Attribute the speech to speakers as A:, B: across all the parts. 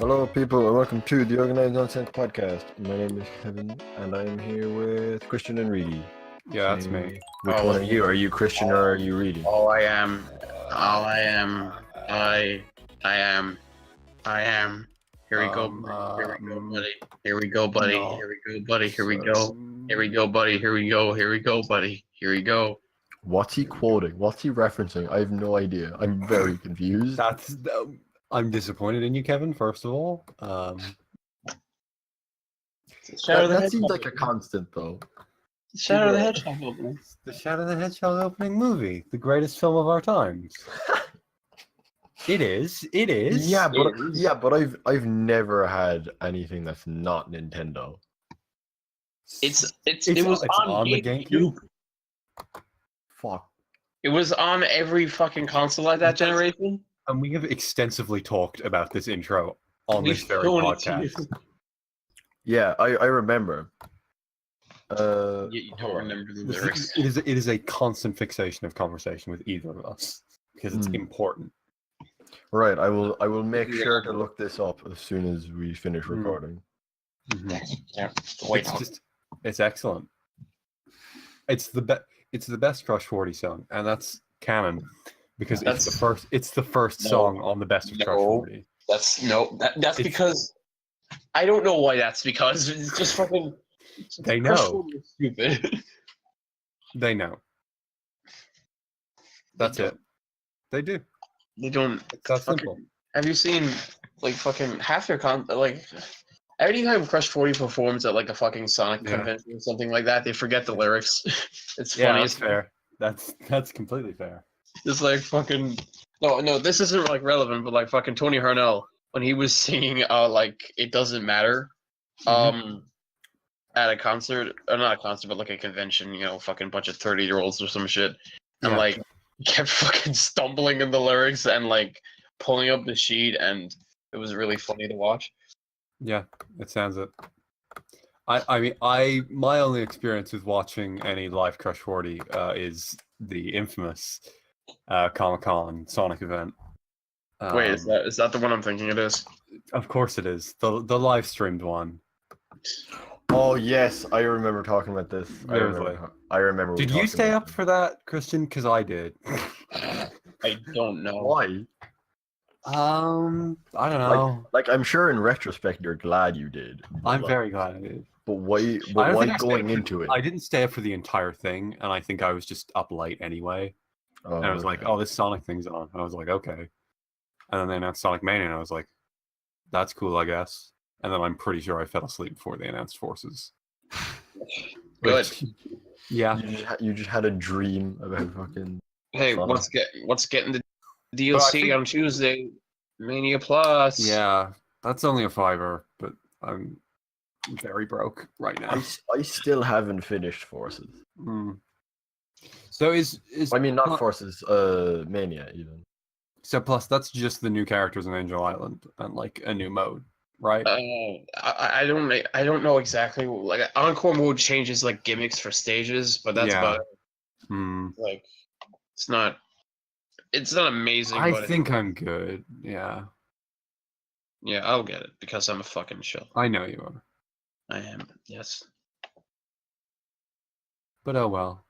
A: Hello, people, and welcome to the Organized Nonsense podcast. My name is Kevin, and I'm here with Christian and Reedy.
B: Yeah, that's me.
A: Which one are you? Are you Christian or are you Reedy?
C: All I am. I am. Here we go, buddy. Here we go, buddy.
B: no.
C: Here we go, buddy. Here we go. Here we go, buddy. Here we go. Here we go, buddy. Here we go.
A: What's he quoting? What's he referencing? I have no idea. I'm very confused.
B: I'm disappointed in you, Kevin. First of all,
A: That seems like a constant, though.
C: Shadow the Hedgehog opening.
B: the Shadow the Hedgehog opening movie, the greatest film of our times. It is.
A: Yeah, but I've never had anything that's not Nintendo.
C: It was on
B: the GameCube.
A: Fuck.
C: It was on every fucking console at that generation.
B: And we have extensively talked about this intro on this very
C: shown it to
B: podcast.
C: you.
A: Yeah, I remember.
C: You don't remember the lyrics.
B: It is a constant fixation of conversation with either of us because it's important.
A: Right, I will make sure to look this up as soon as we finish recording.
C: Yeah. Wait.
B: It's excellent. It's the best Crush 40 song, and that's canon because it's the first song on the best of Crush 40.
C: That's because I don't know why that's because it's just fucking.
B: They
C: Crush
B: know.
C: 40 is stupid.
B: They know. That's it. They do.
C: They don't.
B: It's that simple.
C: Have you seen like fucking half their every time Crush 40 performs at like a fucking Sonic convention or something like that, they forget the lyrics. It's funny.
B: That's fair. That's completely fair.
C: It's like fucking no, this isn't like relevant, but like fucking Tony Harnell when he was singing like It Doesn't Matter at a concert, or not a concert, but like a convention, fucking bunch of 30-year-olds or some shit, and like kept fucking stumbling in the lyrics and like pulling up the sheet, and it was really funny to watch.
B: Yeah, it sounds it. I mean, my only experience with watching any live Crush 40 is the infamous Comic-Con Sonic event.
C: Wait, is that the one I'm thinking it is?
B: Of course it is. The live streamed one.
A: Oh yes, I remember talking about this. I remember.
B: Did you stay up for that, Christian? Because I did.
C: I don't know.
A: Why?
B: I don't know.
A: Like I'm sure in retrospect you're glad you did.
B: I'm very glad I did.
A: But why? But why going into it?
B: I didn't stay up for the entire thing, and I think I was just up late anyway.
A: Oh,
B: and I was like, "Oh, this Sonic thing's on." And I was like, "Okay." And then they announced Sonic Mania, and I was like, "That's cool, I guess." And then I'm pretty sure I fell asleep before they announced Forces.
C: Good.
B: Yeah.
A: You just had a dream about fucking.
C: Hey,
A: Sonic.
C: what's getting the DLC on Tuesday? Mania Plus.
B: Yeah, that's only a $5, but I'm very broke right now.
A: I still haven't finished Forces.
B: So is
A: I mean, not Forces. Mania even.
B: So plus that's just the new characters in Angel Island and like a new mode, right?
C: I don't know exactly. Like Encore mode changes like gimmicks for stages, but that's about it. Like it's not amazing.
B: I think I'm good. Yeah.
C: Yeah, I'll get it because I'm a fucking shill.
B: I know you are.
C: I am. Yes.
B: But oh well.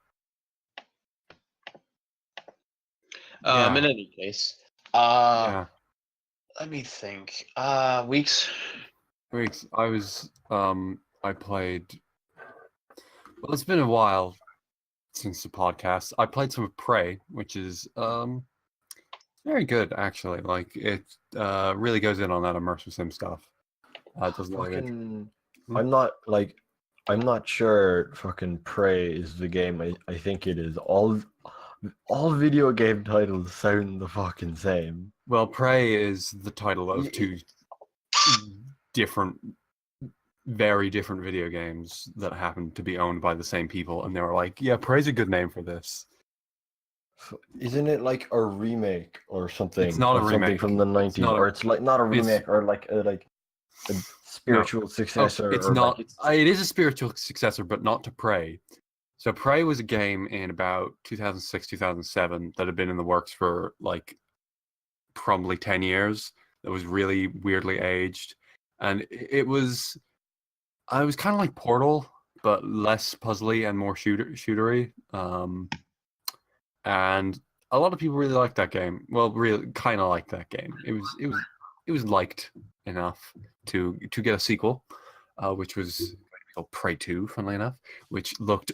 C: In any case, let me think. Weeks.
B: I was I played. Well, it's been a while since the podcast. I played some of Prey, which is very good actually. Like it really goes in on that immersive sim stuff. It doesn't
A: I'm not sure fucking Prey is the game I think it is. All video game titles sound the fucking same.
B: Well, Prey is the title of two very different video games that happen to be owned by the same people, and they were like, "Yeah, Prey's a good name for this."
A: Isn't it like a remake or something?
B: It's not a remake
A: from the 90s, or it's like not a remake, or like a spiritual successor.
B: It's not. It is a spiritual successor, but not to Prey. So Prey was a game in about 2006, 2007 that had been in the works for like probably 10 years. that was really weirdly aged, and it was kind of like Portal, but less puzzly and more shootery. And a lot of people really liked that game. Well, really, kind of liked that game. It was liked enough to get a sequel, which was called Prey 2, funnily enough, which looked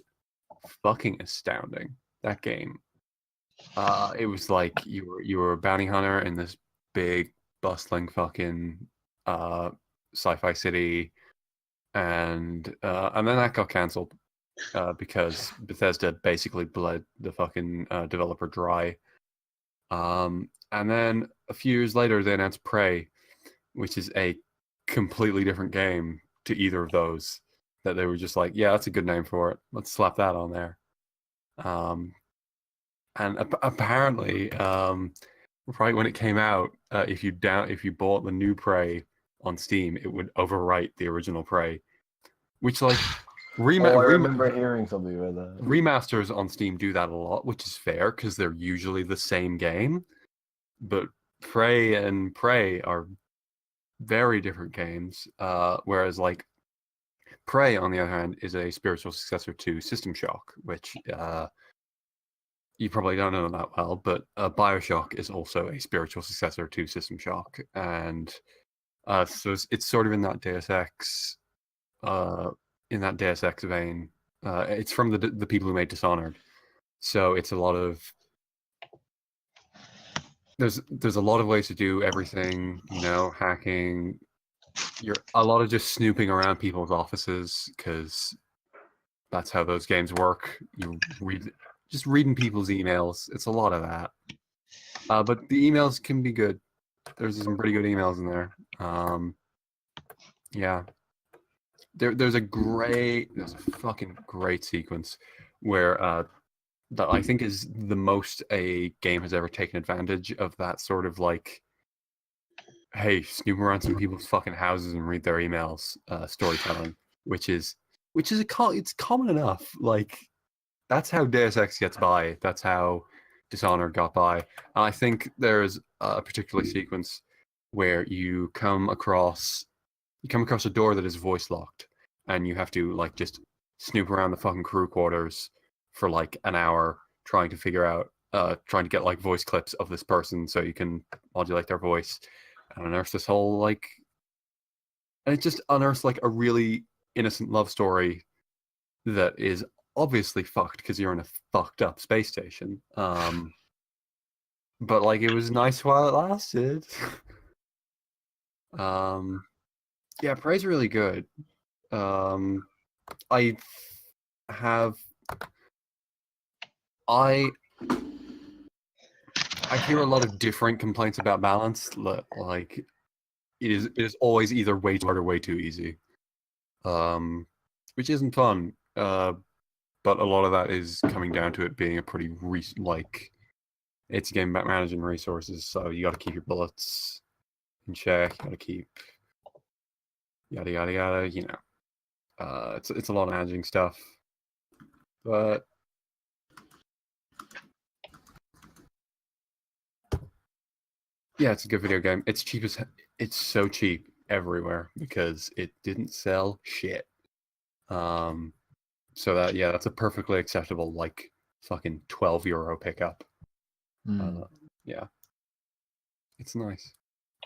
B: fucking astounding. That game. It was like you were a bounty hunter in this big bustling fucking sci-fi city, and then that got cancelled because Bethesda basically bled the fucking developer dry. And then a few years later, they announced Prey, which is a completely different game to either of those. That they were just like, yeah, that's a good name for it. Let's slap that on there. And apparently, right when it came out, if you bought the new Prey on Steam, it would overwrite the original Prey, which like
A: I remember hearing something about that.
B: remasters on Steam do that a lot, which is fair because they're usually the same game. But Prey and Prey are very different games. Whereas like Prey, on the other hand, is a spiritual successor to System Shock, which you probably don't know that well, but BioShock is also a spiritual successor to System Shock, and so it's sort of in that Deus Ex, vein. It's from the people who made Dishonored, so it's a lot of there's a lot of ways to do everything, hacking. You're a lot of just snooping around people's offices because that's how those games work. You just reading people's emails. It's a lot of that. But the emails can be good. There's some pretty good emails in there. Yeah. There's a fucking great sequence where that I think is the most a game has ever taken advantage of that sort of like, hey, snoop around some people's fucking houses and read their emails storytelling, which is it's common enough. Like that's how Deus Ex gets by. That's how Dishonored got by. And I think there's a particular sequence where you come across a door that is voice locked, and you have to like just snoop around the fucking crew quarters for like an hour trying to get like voice clips of this person so you can modulate their voice and unearth this whole like, and it just unearths like a really innocent love story that is obviously fucked because you're in a fucked up space station. But like it was nice while it lasted. Yeah, Prey's really good. I hear a lot of different complaints about balance. Like it is always either way too hard or way too easy, which isn't fun. But a lot of that is coming down to it being a pretty it's a game about managing resources. So you got to keep your bullets in check. You got to keep yada yada yada. It's a lot of managing stuff, but yeah, it's a good video game. It's cheap it's so cheap everywhere because it didn't sell shit. So that's a perfectly acceptable like fucking €12 pickup. Yeah, it's nice.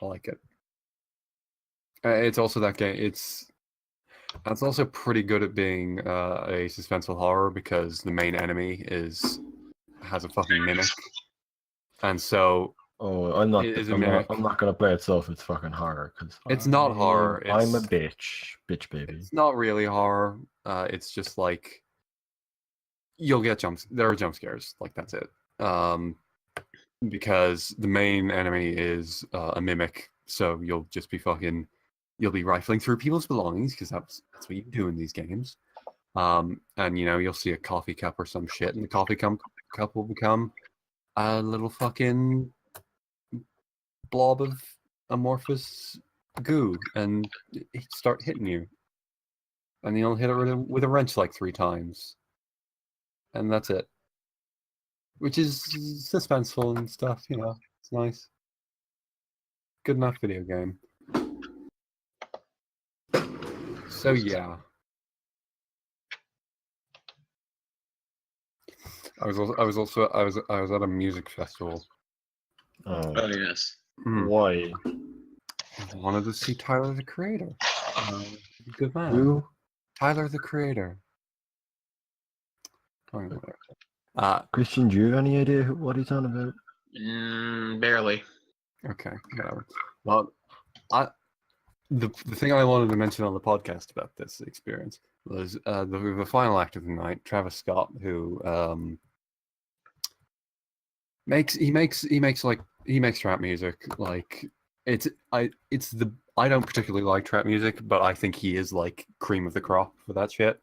B: I like it. It's also that game. It's also pretty good at being a suspenseful horror because the main enemy has a fucking mimic, and so
A: I'm not gonna play it. So if it's fucking horror, because
B: it's not horror.
A: I'm a bitch baby.
B: It's not really horror. It's just like you'll get jumps. There are jump scares. Like that's it. Because the main enemy is a mimic, so you'll just be rifling through people's belongings because that's what you do in these games. And you'll see a coffee cup or some shit, and the coffee cup will become a little fucking blob of amorphous goo, and start hitting you. And you'll hit it with a wrench like 3 times, and that's it. Which is suspenseful and stuff, it's nice. good enough video game. So yeah, I was at a music festival.
A: Oh,
C: Oh yes.
A: why?
B: I wanted to see Tyler the Creator. Good man.
A: Who?
B: Tyler the Creator.
A: Christian, do you have any idea what he's on about?
C: Barely.
B: Okay, whatever. Well, the thing I wanted to mention on the podcast about this experience was the final act of the night. Travis Scott, who makes trap music. Like I don't particularly like trap music, but I think he is like cream of the crop for that shit.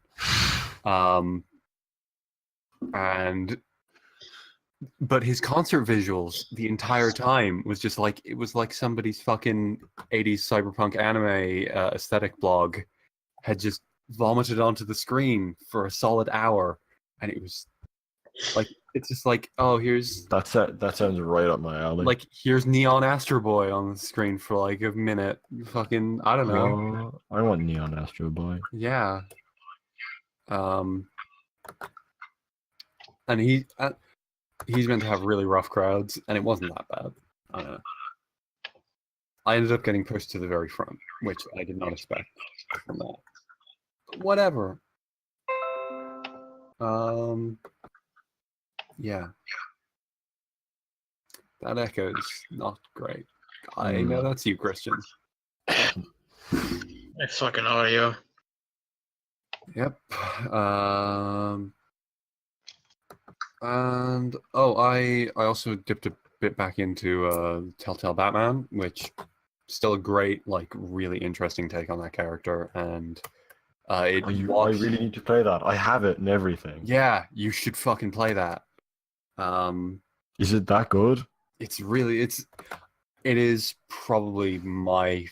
B: But his concert visuals the entire time was just like it was like somebody's fucking 80s cyberpunk anime aesthetic blog had just vomited onto the screen for a solid hour, and it was like it's just like, oh, here's
A: That sounds right up my alley.
B: like here's Neon Astro Boy on the screen for like a minute. Fucking I don't know.
A: Oh, I want Neon Astro Boy.
B: Yeah. And he's meant to have really rough crowds, and it wasn't that bad. I don't know. I ended up getting pushed to the very front, which I did not expect from that. But whatever. Yeah. That echo is not great. I know that's you, Christian.
C: It's fucking audio.
B: Yep. And I also dipped a bit back into Telltale Batman, which still a great, like, really interesting take on that character. And
A: I really need to play that. I have it and everything.
B: Yeah, you should fucking play that.
A: Is it that good?
B: It is probably my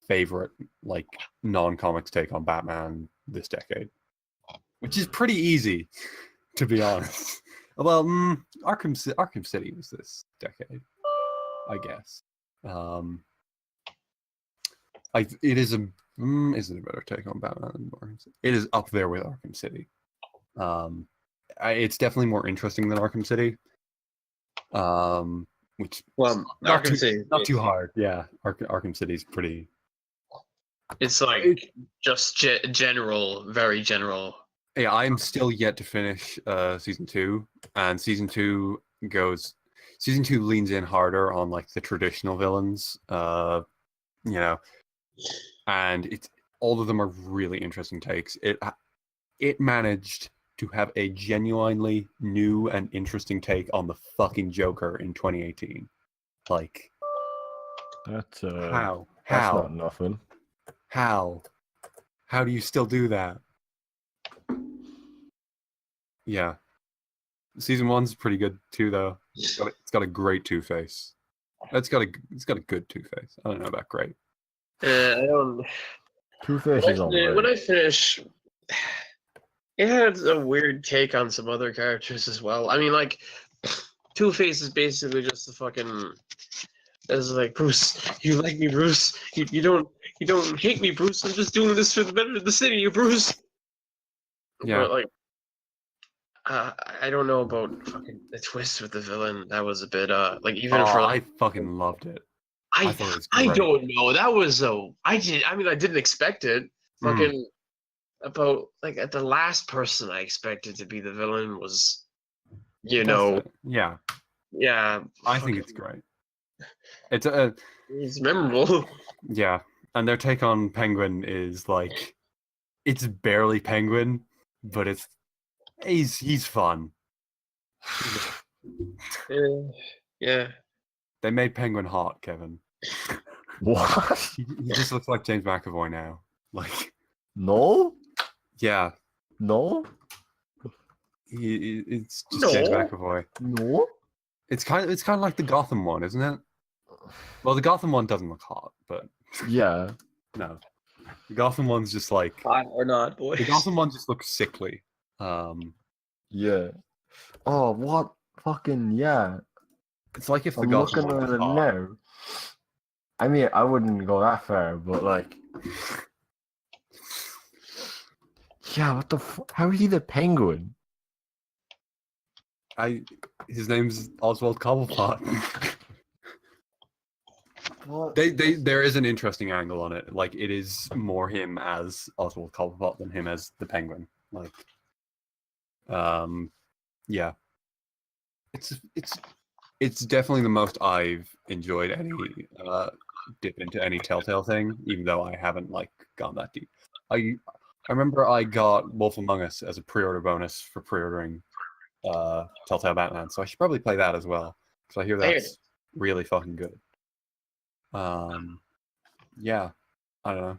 B: favorite, like, non-comics take on Batman this decade, which is pretty easy, to be honest. Well, Arkham City was this decade, I guess. Is it a better take on Batman than Arkham City? It is up there with Arkham City. It's definitely more interesting than Arkham City. Which
C: Arkham City
B: not too hard. Yeah, Arkham City's pretty.
C: It's like just general, very general.
B: Yeah, I'm still yet to finish season 2, and season 2 leans in harder on like the traditional villains, and all of them are really interesting takes. It managed to have a genuinely new and interesting take on the fucking Joker in 2018. Like,
A: That's
B: how
A: That's not nothing.
B: How do you still do that? Yeah. Season 1's pretty good too, though. It's got a great Two-Face. It's got a good Two-Face. I don't know about great.
C: I don't.
A: Two-Face is alright.
C: When I finish, it had a weird take on some other characters as well. I mean, like, Two-Face is basically just the fucking. It's like, Bruce, you like me, Bruce. You don't hate me, Bruce. I'm just doing this for the better of the city, Bruce.
B: Yeah.
C: But, like, I don't know about fucking the twist with the villain. That was a bit like even for like,
B: I fucking loved it.
C: I
B: thought it was
C: I
B: great.
C: don't know. That was I didn't expect it. Fucking about like at the last person I expected to be the villain was,
B: Yeah.
C: yeah.
B: I think it's great.
C: It's memorable.
B: Yeah, and their take on Penguin is like, it's barely Penguin, but he's fun.
C: Yeah.
B: They made Penguin hot, Kevin.
A: What?
B: He just looks like James McAvoy now. Like,
A: No?
B: yeah,
A: No?
B: it's just James McAvoy.
A: No?
B: It's kind of like the Gotham one, isn't it? Well, the Gotham one doesn't look hot, but
A: Yeah.
B: no, the Gotham one's just like
C: Hot or not, boys.
B: the Gotham one just looks sickly.
A: Yeah. Oh, what? Fucking yeah.
B: It's like if the
A: I'm
B: Gotham
A: looking
B: one
A: at
B: was
A: it
B: hot.
A: now. I mean, I wouldn't go that far, but like, yeah, what the? How is he the Penguin?
B: His name's Oswald Cobblepot.
A: What?
B: There is an interesting angle on it. Like, it is more him as Oswald Cobblepot than him as the Penguin. Like, yeah, it's definitely the most I've enjoyed any dip into any Telltale thing, even though I haven't like gone that deep. I remember I got Wolf Among Us as a pre-order bonus for pre-ordering Telltale Batman, so I should probably play that as well because I hear that's really fucking good. Yeah, I don't know.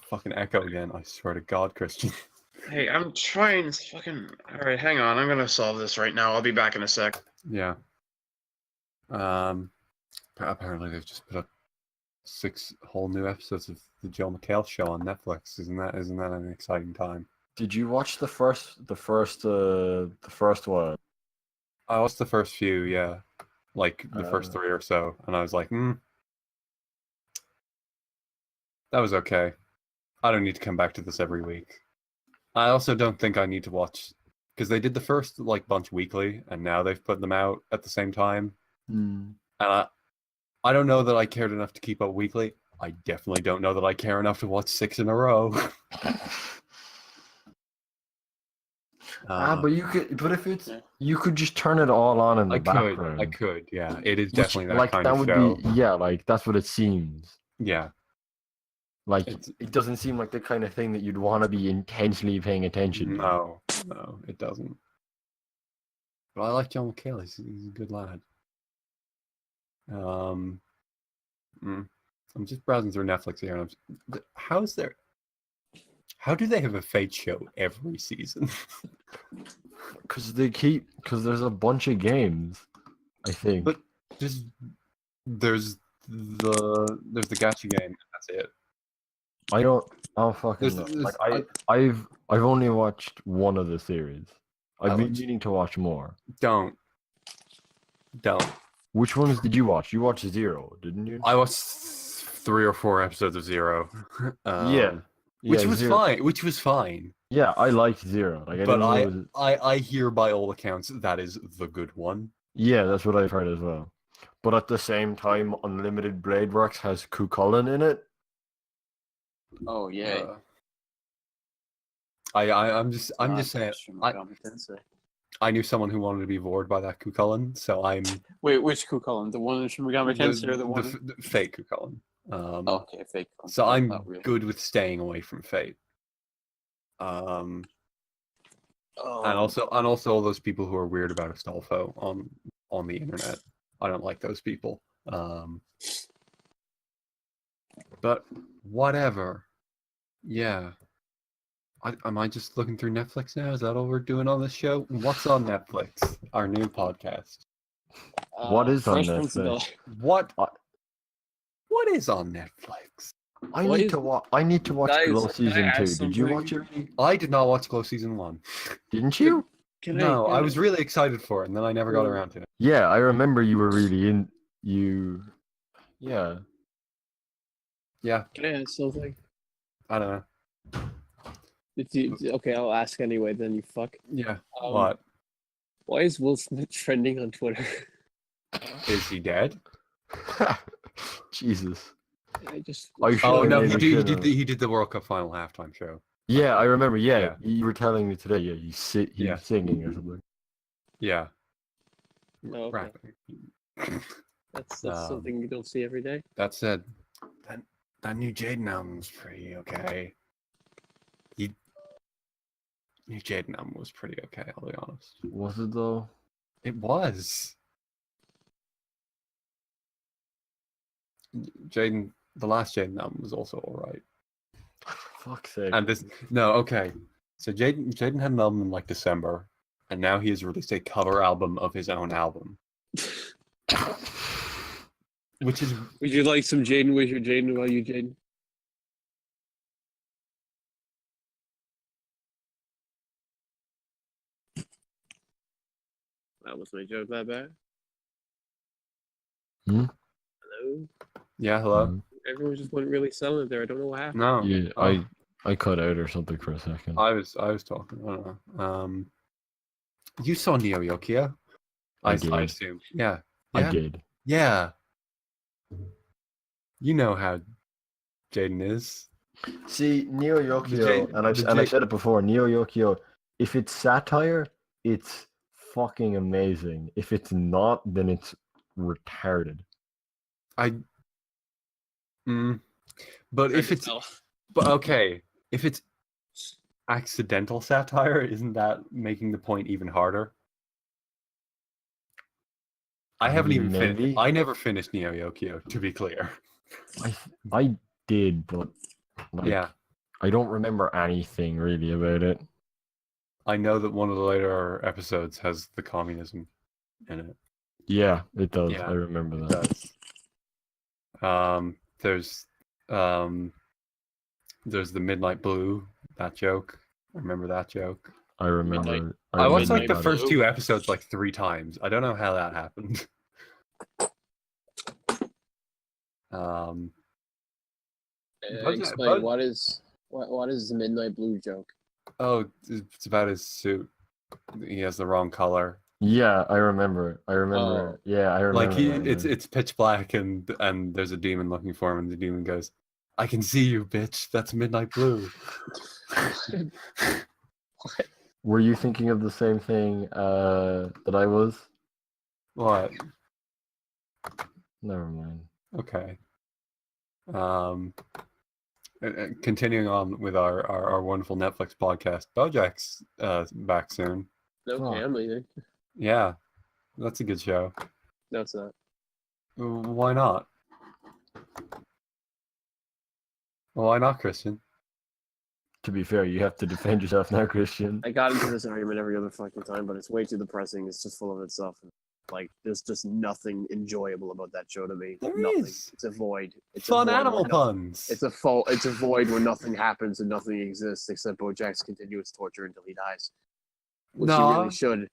B: Fucking echo again. I swear to God, Christian.
C: Hey, I'm trying to fucking. Alright, hang on. I'm gonna solve this right now. I'll be back in a sec.
B: Yeah. Apparently they've just put up 6 whole new episodes of the Joe McHale show on Netflix. Isn't that an exciting time?
A: Did you watch the first one?
B: I watched the first few, yeah, like the first 3 or so, and I was like, that was okay. I don't need to come back to this every week. I also don't think I need to watch because they did the first like bunch weekly, and now they've put them out at the same time. And I don't know that I cared enough to keep up weekly. I definitely don't know that I care enough to watch 6 in a row.
A: But you could. But if it's, you could just turn it all on in the background.
B: I could, yeah. It is definitely that
A: like
B: kind
A: that
B: of
A: would
B: show.
A: be, yeah, like that's what it seems.
B: Yeah.
A: Like it doesn't seem like the kind of thing that you'd want to be intensely paying attention to.
B: No, it doesn't. But I like John McHale. He's a good lad. I'm just browsing through Netflix here, and how do they have a Fate show every season?
A: Because there's a bunch of games, I think.
B: But there's the gacha game, and that's it.
A: I don't fucking know. Like I've only watched one of the series. I've been meaning to watch more.
B: Don't.
A: Which ones did you watch? You watched Zero, didn't you?
B: I watched 3 or 4 episodes of Zero.
A: Yeah,
B: which was
A: Zero.
B: fine. Which was fine.
A: Yeah, I liked Zero. Like,
B: I hear by all accounts that is the good one.
A: Yeah, that's what I've heard as well. But at the same time, Unlimited Blade Works has Cuchulainn in it.
C: Oh yeah.
B: I'm just saying. I knew someone who wanted to be bored by that Cuchulainn, so I'm.
D: Wait, which Cuchulainn? The one from Megami Tensei or the one?
B: The fake Cuchulainn.
D: Okay, fake.
B: So I'm good with staying away from Fate. And also all those people who are weird about Astolfo on the internet. I don't like those people. But whatever. Yeah. Am I just looking through Netflix now? Is that all we're doing on this show? What's on Netflix? Our new podcast.
A: What is on Netflix?
B: What is on Netflix?
A: I need to watch Glow season 2. Did you watch it?
B: I did not watch Glow season 1.
A: Didn't you?
B: No, I was really excited for it, and then I never got around to it.
A: Yeah, I remember you were really in. Yeah.
D: Can I ask something?
B: I don't know.
D: Okay, I'll ask anyway. Then you fuck.
B: Yeah. What?
D: Why is Will Smith trending on Twitter?
B: Is he dead?
A: Jesus.
D: I just.
B: Oh no, he did the World Cup final halftime show.
A: Yeah, I remember. Yeah, you were telling me today. Yeah, he's singing or something.
B: Yeah.
D: Oh, okay.
B: Rapping.
D: That's something you don't see every day.
B: That said, that new Jaden album's pretty okay. New Jaden album was pretty okay, I'll be honest.
A: Was it though?
B: It was. The last Jaden album was also alright.
A: Fuck's sake.
B: And okay. So Jaden had an album in like December, and now he has released a cover album of his own album. Which is.
D: Would you like some Jaden? Where's your Jaden? While you Jaden? That was my joke. That bad? Hello?
B: Yeah, hello.
A: Mhm.
D: Everyone just went really silent there. I don't know what happened.
B: No.
A: Yeah,
B: Oh,
A: I cut out or something for a second.
B: I was talking. I don't know. You saw Neo Yokio?
A: I
B: I
A: did.
B: assume. Yeah.
A: I
B: Yeah.
A: did.
B: Yeah. You know how Jaden is.
A: See, Neo Yokio,
B: J-
A: and I've
B: the
A: and I've
B: J-
A: said it before. Neo Yokio, if it's satire, it's fucking amazing. If it's not, then it's retarded.
B: I. Mm, but
D: Hard
B: if
D: to
B: it's
D: tell.
B: but okay, if it's accidental satire, isn't that making the point even harder? I haven't even finished.
A: Maybe.
B: I never finished Neo Yokio, to be clear.
A: I did, but like
B: Yeah.
A: I don't remember anything really about it.
B: I know that one of the later episodes has the communism in it.
A: Yeah, it does.
B: Yeah,
A: I remember
B: It
A: that.
B: does. There's the Midnight Blue, that joke. I remember that joke.
A: I remember.
B: I watched like the
A: remember
B: first
A: that.
B: 2 episodes like 3 times. I don't know how that happened. Um,
D: Explain
B: but-
D: what is the Midnight Blue joke?
B: oh, it's about his suit. He has the wrong color.
A: Yeah, I remember. I remember.
D: Oh.
A: Yeah, I remember.
B: Like
A: that now.
B: it's pitch black and there's a demon looking for him and the demon goes, "I can see you, bitch. That's Midnight Blue."
A: Were you thinking of the same thing that I was?
B: What?
A: Never mind.
B: Okay. Continuing on with our wonderful Netflix podcast, BoJack's back soon.
D: Okay,
A: Fuck.
D: I'm leaving.
B: Yeah, that's a good show.
D: No, it's not.
B: Why not? Why not, Christian?
A: To be fair, you have to defend yourself now, Christian.
D: I got into this argument every other fucking time, but it's way too depressing. It's just full of itself. Like, there's just nothing enjoyable about that show to me.
B: There
D: nothing.
B: is.
D: It's a void. It's
B: Fun
D: a void
B: animal
D: where
B: puns.
D: It's a void where nothing happens and nothing exists except BoJack's continuous torture until he dies. Which he
B: Nah.
D: really should.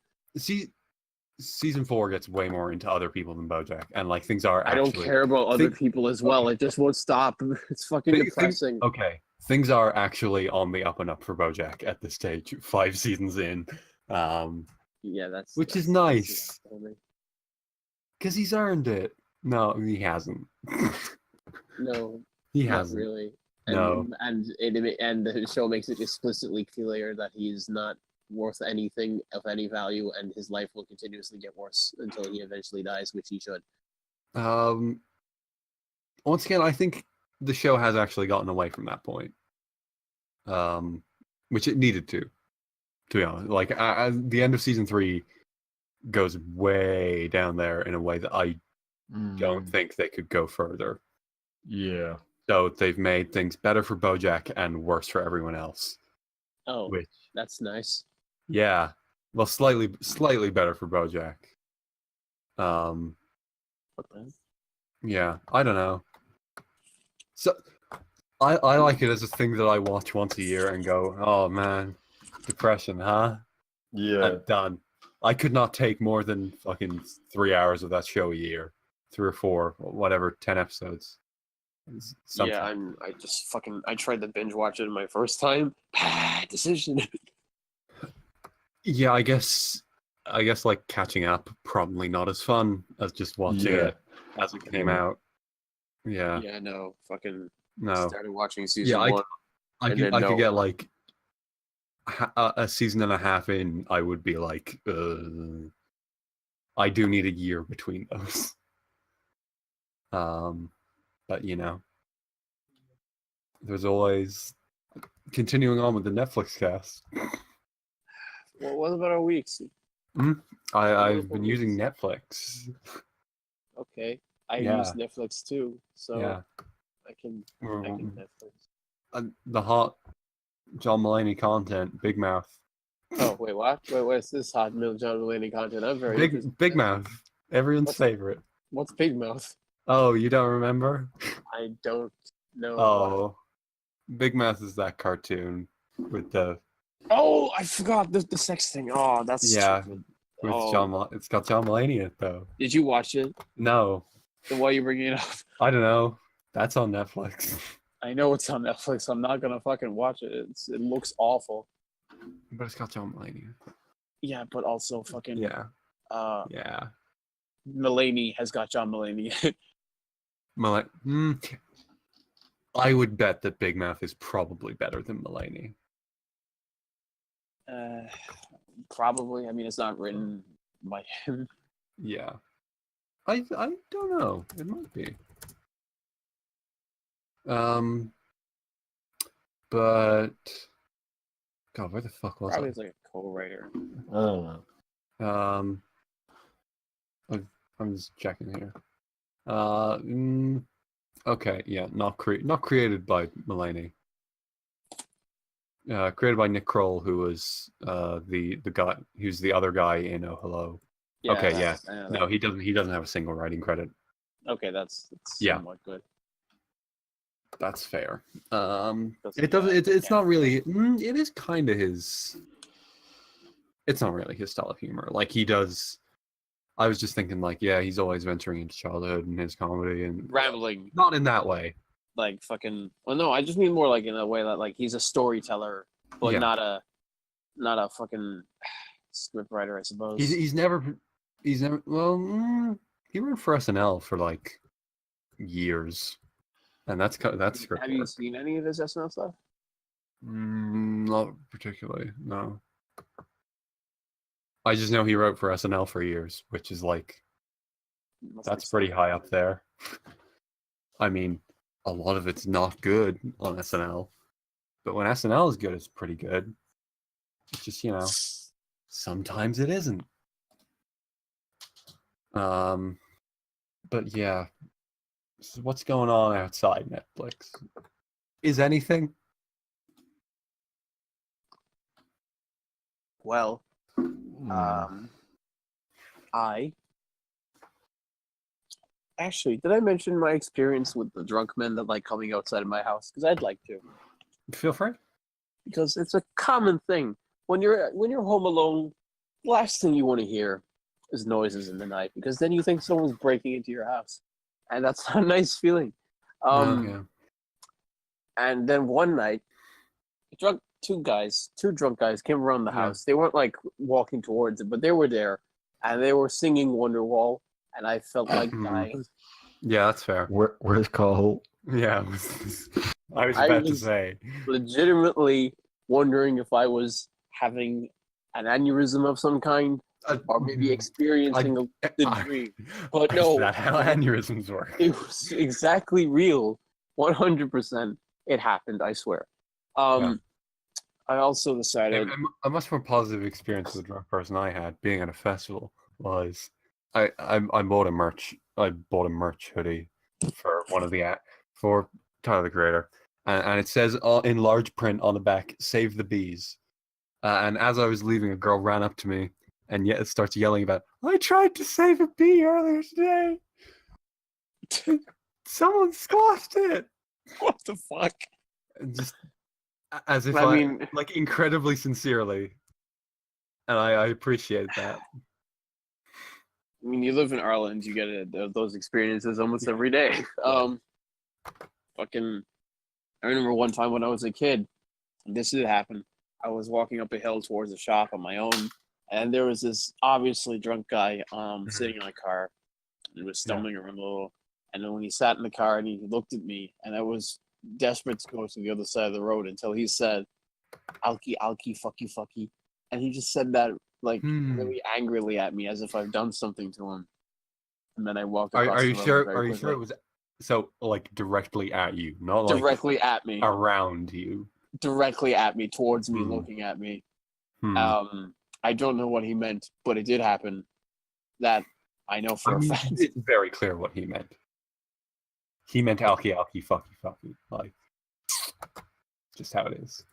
B: Season 4 gets way more into other people than BoJack, and like things are.
D: I don't
B: actually,
D: care about other
B: think-
D: people as well. It just won't stop. It's fucking depressing.
B: Okay, things are actually on the up and up for BoJack at this stage. 5 seasons in,
D: Yeah, that's
B: which is
D: that's
B: nice.
D: only.
B: because he's earned it. No, he hasn't.
D: No,
B: He
D: not
B: hasn't.
D: really. And,
B: No.
D: and the show makes it explicitly clear that he is not worth anything of any value, and his life will continuously get worse until he eventually dies, which he should.
B: Once again, I think the show has actually gotten away from that point, which it needed to be honest. Like the end of season 3 goes way down there in a way that I don't think they could go further.
A: Yeah.
B: So they've made things better for BoJack and worse for everyone else.
D: Oh,
B: Which,
D: that's nice.
B: yeah, well, slightly better for BoJack.
D: What the?
B: Yeah, I don't know. So I like it as a thing that I watch once a year and go, oh man, depression, huh?
A: Yeah.
B: I'm done. I could not take more than fucking 3 hours of that show a year, 3 or 4, whatever, 10 episodes. Something.
D: Yeah, I tried to binge watch it my first time. Bad decision.
B: Yeah, I guess like catching up probably not as fun as just watching
A: Yeah.
B: it as it came out. Yeah,
D: Yeah, no, fucking
B: no.
D: started watching season
B: Yeah,
D: 1.
B: I
D: and
B: could
D: then
B: I could get like a season and a half in. I would be like, I do need a year between those. But you know, there's always continuing on with the Netflix cast.
D: Well, what about our weeks?
B: I've been using Netflix.
D: Okay, I
B: Yeah.
D: use Netflix too, so
B: Yeah.
D: I can
B: Mm,
D: Netflix.
B: the hot John Mulaney content, Big Mouth.
D: Oh wait, what? Wait, what's this hot John Mulaney content? I'm very interested
B: Big
D: in that.
B: Mouth, everyone's
D: What's-
B: favorite.
D: What's Big Mouth?
B: Oh, you don't remember?
D: I don't know.
B: Oh, Big Mouth is that cartoon with the
D: Oh, I forgot the sex thing. Oh, that's
B: yeah
D: stupid.
B: with
D: Oh.
B: John. It's got John Mulaney in it though.
D: Did you watch it?
B: No,
D: Then why are you bringing it up?
B: I don't know. That's on Netflix.
D: I know it's on Netflix. I'm not gonna fucking watch it. It looks awful.
B: But it's got John Mulaney.
D: Yeah, but also fucking
B: Yeah.
D: uh
B: Yeah.
D: Mulaney has got John Mulaney.
B: I would bet that Big Mouth is probably better than Mulaney.
D: Probably. I mean, it's not written by him.
B: Yeah. I don't know. It might be. But God, where the fuck was
D: Probably is like a co-writer.
A: I don't know.
B: I? I'm just checking here. Okay, yeah, not created by Mulaney. Created by Nick Kroll, who was the guy who's the other guy in Oh Hello. Okay, yeah. No, he doesn't have a single writing credit.
D: Okay, that's
B: Yeah.
D: somewhat good.
B: That's fair.
D: Doesn't,
B: It doesn't. It's
D: yeah.
B: not really. It is kind of his. It's not really his style of humor. Like he does. I was just thinking, like, yeah, he's always venturing into childhood in his comedy, and
D: Rambling,
B: not in that way.
D: like fucking. Well, no, I just mean more like in a way that like he's a storyteller, but
B: Yeah.
D: not a fucking scriptwriter, I suppose.
B: He's never. Well, he wrote for SNL for like years, and that's script
D: Have you
B: work.
D: seen any of his SNL stuff?
B: Not particularly. No. I just know he wrote for SNL for years, which is like that's pretty high up there. I mean, a lot of it's not good on SNL, but when SNL is good, it's pretty good. It's just, sometimes it isn't. But yeah, so what's going on outside Netflix? Is anything?
D: Well,
A: Hmm.
D: I actually did I mention my experience with the drunk men that like coming outside of my house? Because I'd like to.
B: Feel free.
D: Because it's a common thing when you're home alone. The last thing you want to hear is noises in the night because then you think someone's breaking into your house, and that's not a nice feeling.
B: Okay.
D: And then one night, two drunk guys came around the
B: Yeah.
D: house. They weren't like walking towards it, but they were there, and they were singing Wonderwall, and I felt like dying.
B: Yeah, that's fair.
A: Where's Cole?
B: Yeah, I was
D: I
B: about to
D: was-
B: say.
D: Legitimately wondering if I was having an aneurysm of some kind, or maybe experiencing a lucid dream. But
B: Is
D: no,
B: that how aneurysms work?
D: it was exactly real, 100%. It happened, I swear.
B: Yeah.
D: I also decided.
B: A much more positive experience with a drunk person I had being at a festival was I bought a merch hoodie for one of the for Tyler the Creator, and it says in large print on the back, "Save the bees." And as I was leaving, a girl ran up to me and yet starts yelling about, "I tried to save a bee earlier today. Someone squashed it."
D: What the fuck?
B: And just as if
D: I mean,
B: like incredibly sincerely, and I appreciate that.
D: you live in Ireland, you get those experiences almost every day. Fucking, I remember one time when I was a kid, this did happen. I was walking up a hill towards a shop on my own, and there was this obviously drunk guy sitting in a car. He was stumbling around a little, and then when he sat in the car and he looked at me, and I was desperate to go to the other side of the road until he said, "Alki, alki, fucky," and he just said that like really angrily at me, as if I've done something to him. And then I walked across
B: Are you
D: the road
B: sure?
D: very
B: Are you
D: quickly.
B: sure it was so like directly at you, not like
D: Directly at me,
B: around you?
D: directly at me, towards me, looking at me. I don't know what he meant, but it did happen. That I know for a fact.
B: It's very clear what he meant. He meant alki, fucky, like just how it is.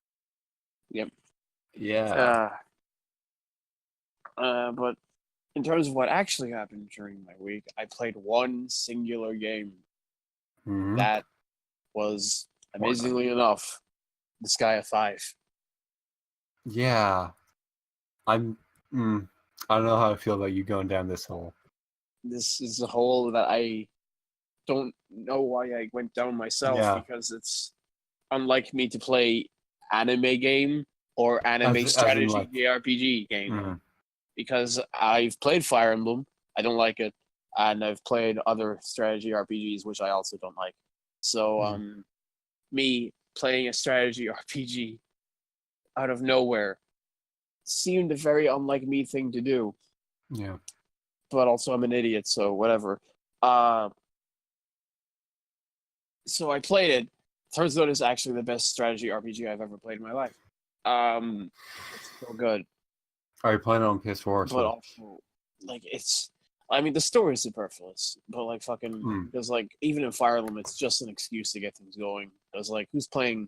D: Yep.
B: Yeah.
D: But in terms of what actually happened during my week, I played one singular game
B: Mhm.
D: that was amazingly enough the Sky of 5.
B: Yeah. I don't know how I feel about you going down this hole.
D: This is a hole that I don't know why I went down myself
B: Yeah.
D: because it's unlike me to play anime game or anime
B: As in,
D: strategy
B: like-
D: JRPG game
B: Mhm.
D: because I've played Fire Emblem. I don't like it, and I've played other strategy RPGs which I also don't like. So
B: Mhm.
D: me playing a strategy RPG out of nowhere seemed a very unlike me thing to do.
B: Yeah.
D: But also I'm an idiot, so whatever. So I played it. Turns out it's actually the best strategy RPG I've ever played in my life. It's so good,
B: Are you playing it on PS4 or
D: but
B: Switch?
D: also like it's. I mean, the story is superfluous, but like fucking because like even in Fire Emblem, it's just an excuse to get things going. Because like who's playing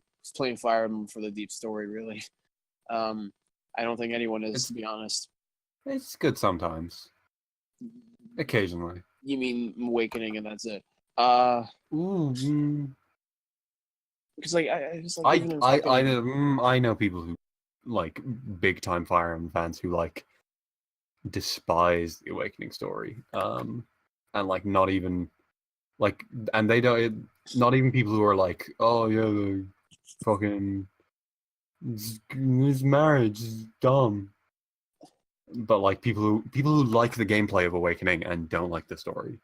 D: Fire Emblem for the deep story really? I don't think anyone is, to be honest.
B: It's good sometimes. Occasionally.
D: You mean Awakening and that's it?
B: Ooh.
D: Because like I just like even in
B: I know people who like big time Fire Emblem fans who like despise the Awakening story. And like not even like and they don't not even people who are like, oh yeah, the fucking this marriage is dumb. But like people who like the gameplay of Awakening and don't like the story.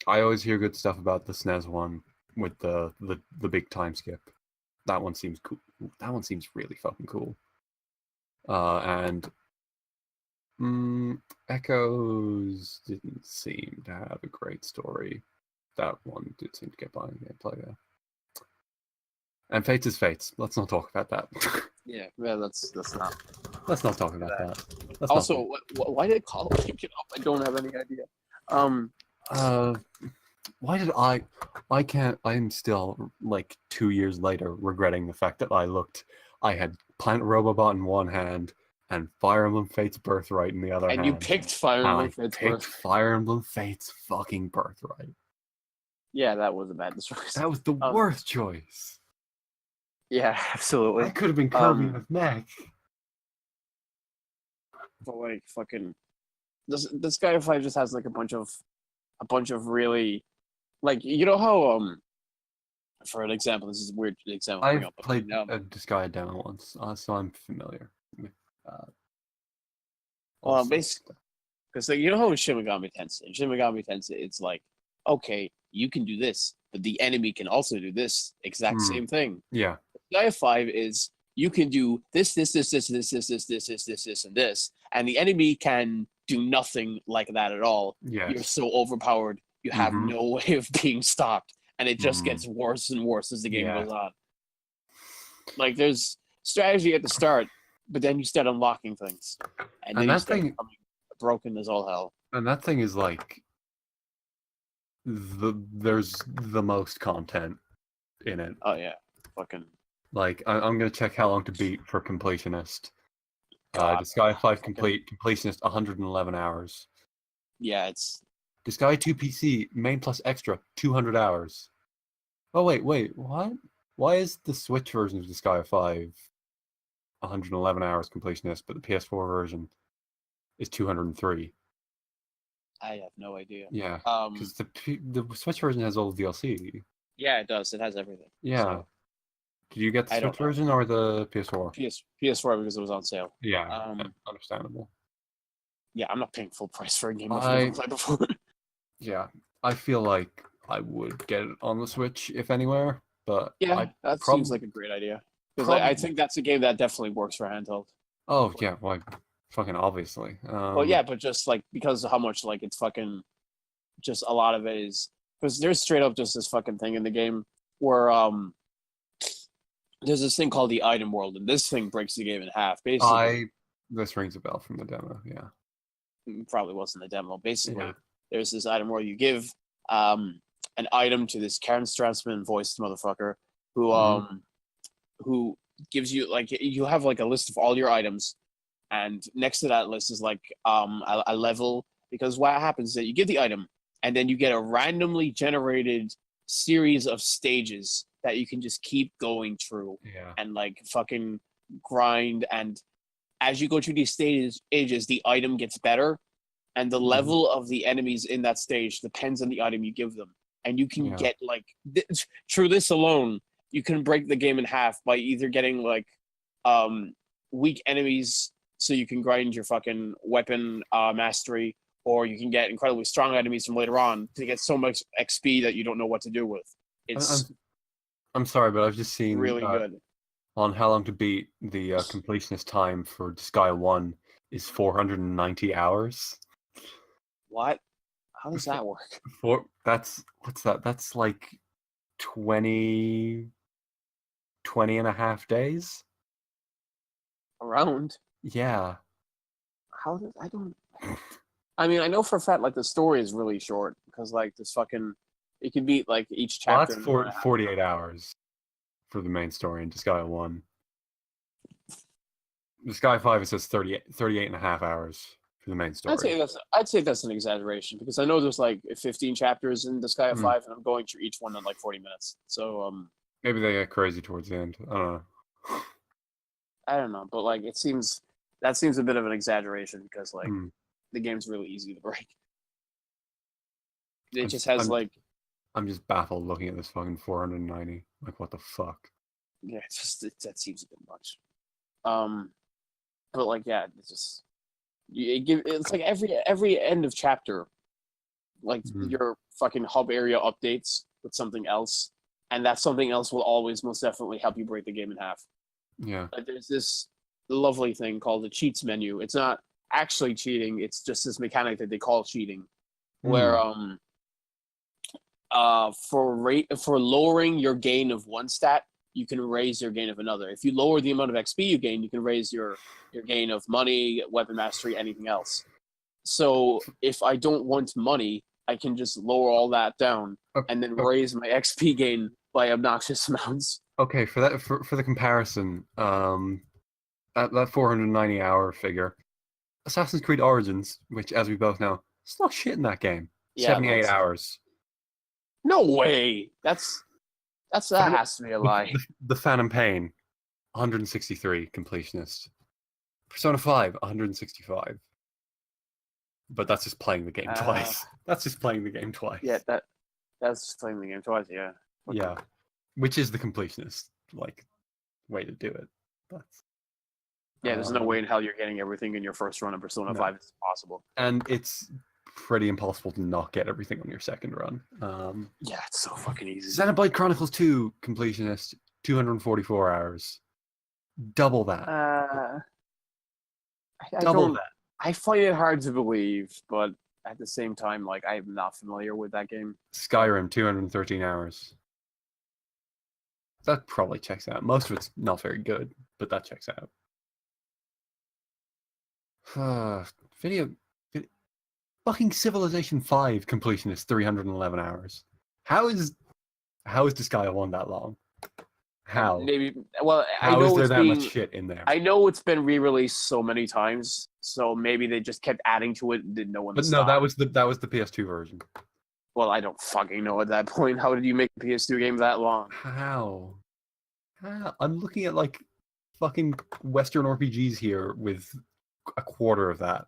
B: I always hear good stuff about the SNES one with the big time skip. That one seems cool. That one seems really fucking cool. And Echoes didn't seem to have a great story. That one did seem to get by in gameplay, yeah. And Fates is Fates. Let's not talk about that.
D: yeah, that's not.
B: Let's not talk about that. Let's
D: Also, why did Call pick it up? I don't have any idea.
B: Why did I'm still like 2 years later regretting the fact that I had Planet Robobot in one hand and Fire Emblem Fates Birthright in the other
D: And
B: hand.
D: you picked Fire
B: And
D: Emblem
B: I
D: Fates
B: picked
D: Birth.
B: Fire Emblem Fates fucking Birthright.
D: Yeah, that was a bad choice.
B: That was the worst choice.
D: Yeah, absolutely.
B: That could have been Kirby with Mech.
D: But like fucking this guy if I just has like a bunch of really like you know how for an example, this is a weird example.
B: I've played a Disgaea demo once, so I'm familiar with
D: well basically because like, you know how in Shin Megami Tensei it's like okay you can do this but the enemy can also do this exact same thing.
B: Yeah.
D: Gaia 5 is you can do this, and this, and the enemy can do nothing like that at all.
B: Yes.
D: You're so overpowered, you have no way of being stopped, and it just gets worse and worse as the game goes on. Like there's strategy at the start, but then you start unlocking things, and then you start becoming broken as all hell.
B: And that thing is like there's the most content in it.
D: Oh yeah, fucking.
B: Like I'm gonna check how long to beat for completionist.
D: God,
B: Disgaea 5 completionist 111 hours.
D: Yeah, it's
B: Disgaea 2 PC main plus extra 200 hours. Oh wait, what? Why is the Switch version of Disgaea 5 111 hours completionist, but the PS4 version is 203?
D: I have no idea.
B: Yeah, because the Switch version has all the DLC.
D: Yeah, it does. It has everything.
B: Yeah.
D: So.
B: Did you get the Switch version or the PS4?
D: PS4 because it was on sale.
B: Yeah, understandable.
D: Yeah, I'm not paying full price for a game I've never played before.
B: Yeah, I feel like I would get it on the Switch if anywhere, but
D: yeah, that seems like a great idea. Because I think that's a game that definitely works for handheld.
B: Oh yeah, well, fucking obviously.
D: Well, yeah, but just like because of how much like it's fucking, just a lot of it is because there's straight up just this fucking thing in the game where there's this thing called the item world, and this thing breaks the game in half. Basically,
B: this rings a bell from the demo. Yeah,
D: probably wasn't the demo. Basically, there's this item world. You give an item to this Karen Strassman voiced motherfucker who gives you like you have like a list of all your items, and next to that list is like a level. Because what happens is that you give the item, and then you get a randomly generated series of stages that you can just keep going through and like fucking grind. And as you go through these stages, the item gets better and the level of the enemies in that stage depends on the item you give them. And you can get like through this alone, you can break the game in half by either getting like weak enemies, so you can grind your fucking weapon mastery, or you can get incredibly strong enemies from later on to get so much XP that you don't know what to do with. It's
B: I'm sorry, but I've just seen
D: really good.
B: on how long to beat the completionist time for Disgaea 1 is 490 hours.
D: What? How does that work?
B: What's that? That's like 20 and a half days.
D: Around?
B: Yeah.
D: How does I don't? I mean, I know for a fact like the story is really short because like this fucking it can beat like each
B: Well,
D: chapter.
B: that's 48 hours for the main story in Disgaea 1. Disgaea 5 it says 38 and a half hours for the main story.
D: I'd say that's an exaggeration because I know there's like 15 chapters in Disgaea 5, and I'm going through each one in like 40 minutes. So
B: maybe they get crazy towards the end. I don't know.
D: I don't know, but like that seems a bit of an exaggeration because like the game's really easy to break. It just has
B: I'm just baffled looking at this fucking 490. Like, what the fuck?
D: Yeah, that seems a bit much. But like, yeah, it's like every end of chapter, like your fucking hub area updates with something else, and that something else will always most definitely help you break the game in half.
B: Yeah.
D: Like, there's this lovely thing called the cheats menu. It's not actually cheating; it's just this mechanic that they call cheating, where for lowering your gain of one stat, you can raise your gain of another. If you lower the amount of XP you gain, you can raise your gain of money, weapon mastery, anything else. So if I don't want money, I can just lower all that down and then raise my XP gain by obnoxious amounts.
B: Okay, for the comparison, that 490 hour figure, Assassin's Creed Origins, which as we both know, it's not shit in that game.
D: Yeah,
B: 78 hours.
D: No way. That has to be a lie.
B: The Phantom Pain, 163 completionist. Persona 5, 165. But that's just playing the game twice. That's just playing the game twice.
D: Yeah, that's just playing the game twice, yeah. Okay.
B: Yeah. Which is the completionist way to do it.
D: There's no way in hell you're getting everything in your first run of Persona 5. It's impossible.
B: And it's pretty impossible to not get everything on your second run.
D: Yeah, it's so fucking easy.
B: Xenoblade Chronicles 2 completionist, 244 hours. Double that. Double that.
D: I find it hard to believe, but at the same time, like, I'm not familiar with that game.
B: Skyrim, 213 hours. That probably checks out. Most of it's not very good, but that checks out. Fucking Civilization 5 completionist, 311 hours. How is Disgaea 1 that long? How?
D: Maybe. Well,
B: How is there that much shit in there?
D: I know it's been re-released so many times, so maybe they just kept adding to it and didn't know when to stop.
B: No, that was the PS2 version.
D: Well, I don't fucking know at that point. How did you make a PS2 game that long?
B: How? I'm looking at like fucking Western RPGs here with a quarter of that.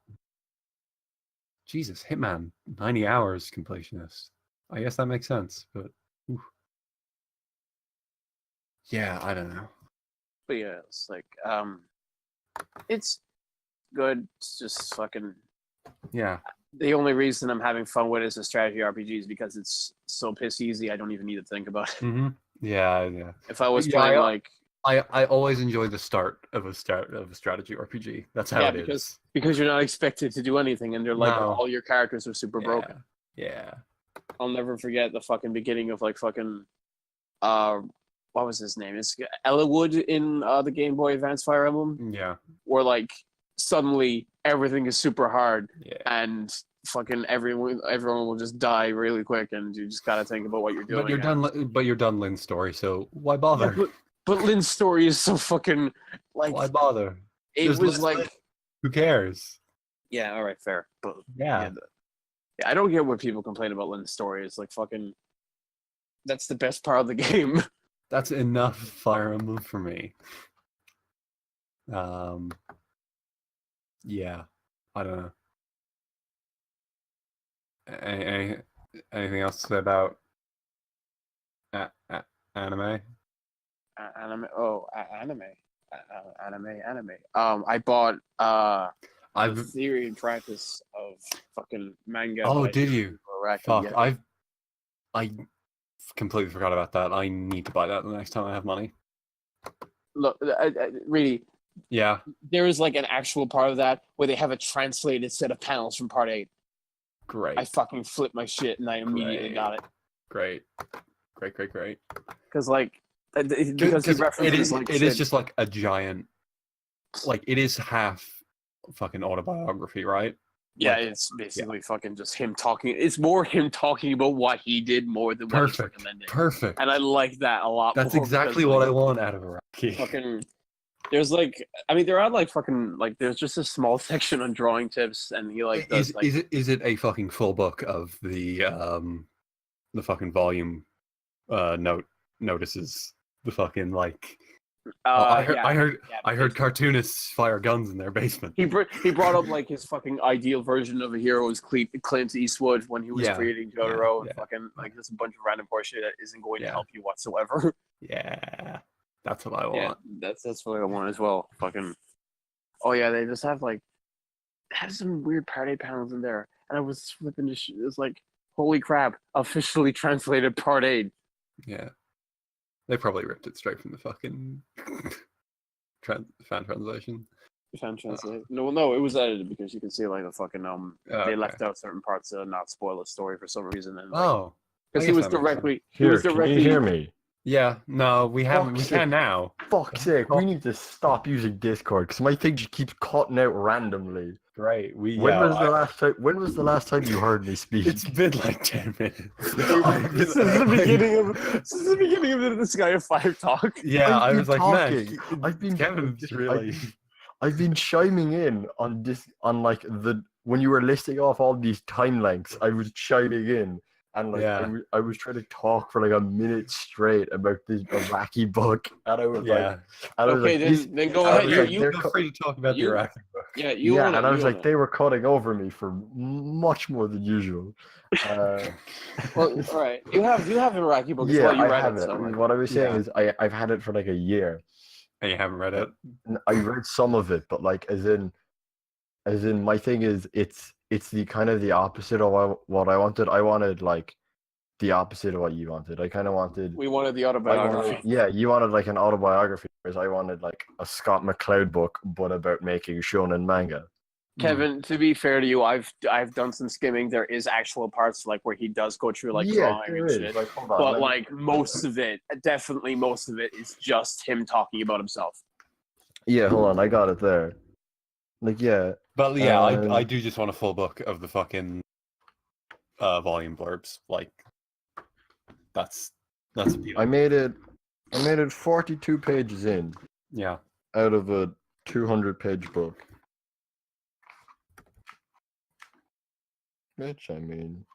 B: Jesus, Hitman, 90 hours completionist. I guess that makes sense, but yeah, I don't know.
D: But yeah, it's like it's good. It's just fucking The only reason I'm having fun with it is the strategy RPGs because it's so piss easy. I don't even need to think about it.
B: Mm-hmm. Yeah.
D: If I was playing
B: I always enjoy the start of a strategy RPG. That's how it is.
D: Because you're not expected to do anything, and they're like all your characters are super broken.
B: Yeah.
D: I'll never forget the fucking beginning of like fucking what was his name? It's Ellawood in the Game Boy Advance Fire Emblem.
B: Yeah.
D: Where like suddenly everything is super hard,
B: and
D: fucking everyone will just die really quick, and you just gotta think about what you're doing.
B: But you're done Lynn's story, so why bother?
D: Yeah, but Lynn's story is so fucking like.
B: Why bother?
D: It was like.
B: Who cares?
D: Yeah. All right. Fair. But
B: yeah.
D: I don't get what people complain about Lynn's story. It's like fucking. That's the best part of the game.
B: That's enough Fire Emblem for me. Yeah. I don't know. Any, anything else to say about anime?
D: Anime. Oh, anime. Anime. I bought the
B: I've
D: theory and practice of fucking manga.
B: Oh,
D: by
B: did you?
D: Iraqi,
B: Fuck,
D: yeah.
B: I completely forgot about that. I need to buy that the next time I have money.
D: Look, really,
B: Yeah,
D: there is like an actual part of that where they have a translated set of panels from part 8.
B: great.
D: I fucking flipped my shit and I immediately
B: Great.
D: got it
B: Great.
D: because it references like
B: it is just like a giant, like it is half fucking autobiography, right?
D: yeah,
B: Like,
D: it's basically fucking just him talking. It's more him talking about what he did more than what he's recommending.
B: Perfect.
D: And I like that a lot.
B: That's
D: more
B: exactly
D: because,
B: what
D: like,
B: I want out of Iraqi.
D: fucking. There's like, I mean, there are like fucking like. There's just a small section on drawing tips, and he like does like.
B: Is it a fucking full book of the fucking volume notices the fucking like I heard cartoonists fire guns in their basement.
D: He brought up like his fucking ideal version of a hero was Clint Eastwood when he was creating Jotaro and fucking like just a bunch of random horseshit that isn't going to help you whatsoever.
B: Yeah, that's what I want.
D: Yeah, that's what I want as well. Fucking. Oh yeah, they just have like have some weird party panels in there, and I was flipping this shit. It's like holy crap, officially translated part 8.
B: Yeah, they probably ripped it straight from the fucking fan translation.
D: Fan translation. No, it was edited because you can see like the fucking they left out certain parts to not spoil the story for some reason. And like, because he was directly.
A: Can you hear me?
B: Yeah, no, we haven't. We can now.
A: Fuck's sake, we need to stop using Discord because my thing just keeps cutting out randomly.
B: Right.
A: When was the last time you heard me speak?
B: It's been like 10 minutes.
D: This is the beginning of the Sky of 5 talk.
B: Yeah, I was like,
A: talking.
B: man, Kevin's really.
A: I've been chiming in on this on like when you were listing off all these time lengths. I was chiming in. And like I was trying to talk for like a minute straight about this Iraqi book, and I was like,
D: then go ahead.
B: You're free to talk about the Iraqi book.
D: Yeah,
A: and I was like, they were cutting over me for much more than usual.
D: Well, all right, you have an Iraqi book.
A: Yeah, I have it. So, like, what I was saying is, I've had it for like a year.
B: And you haven't read it?
A: I read some of it, but like as in my thing is it's the kind of the opposite of what I wanted. I wanted like the opposite of what you wanted. I kind of wanted.
D: We wanted the autobiography.
A: You wanted like an autobiography, whereas I wanted like a Scott McCloud book, but about making shonen manga.
D: Kevin, to be fair to you, I've done some skimming. There is actual parts like where he does go through like drawing and shit.
A: Like, hold on,
D: but like most of it is just him talking about himself.
A: Yeah, hold on, I got it there. Like
B: But yeah, I do just want a full book of the fucking volume blurbs. Like that's appealing.
A: I made it 42 pages in.
B: Yeah.
A: Out of a 200-page book. Which I mean,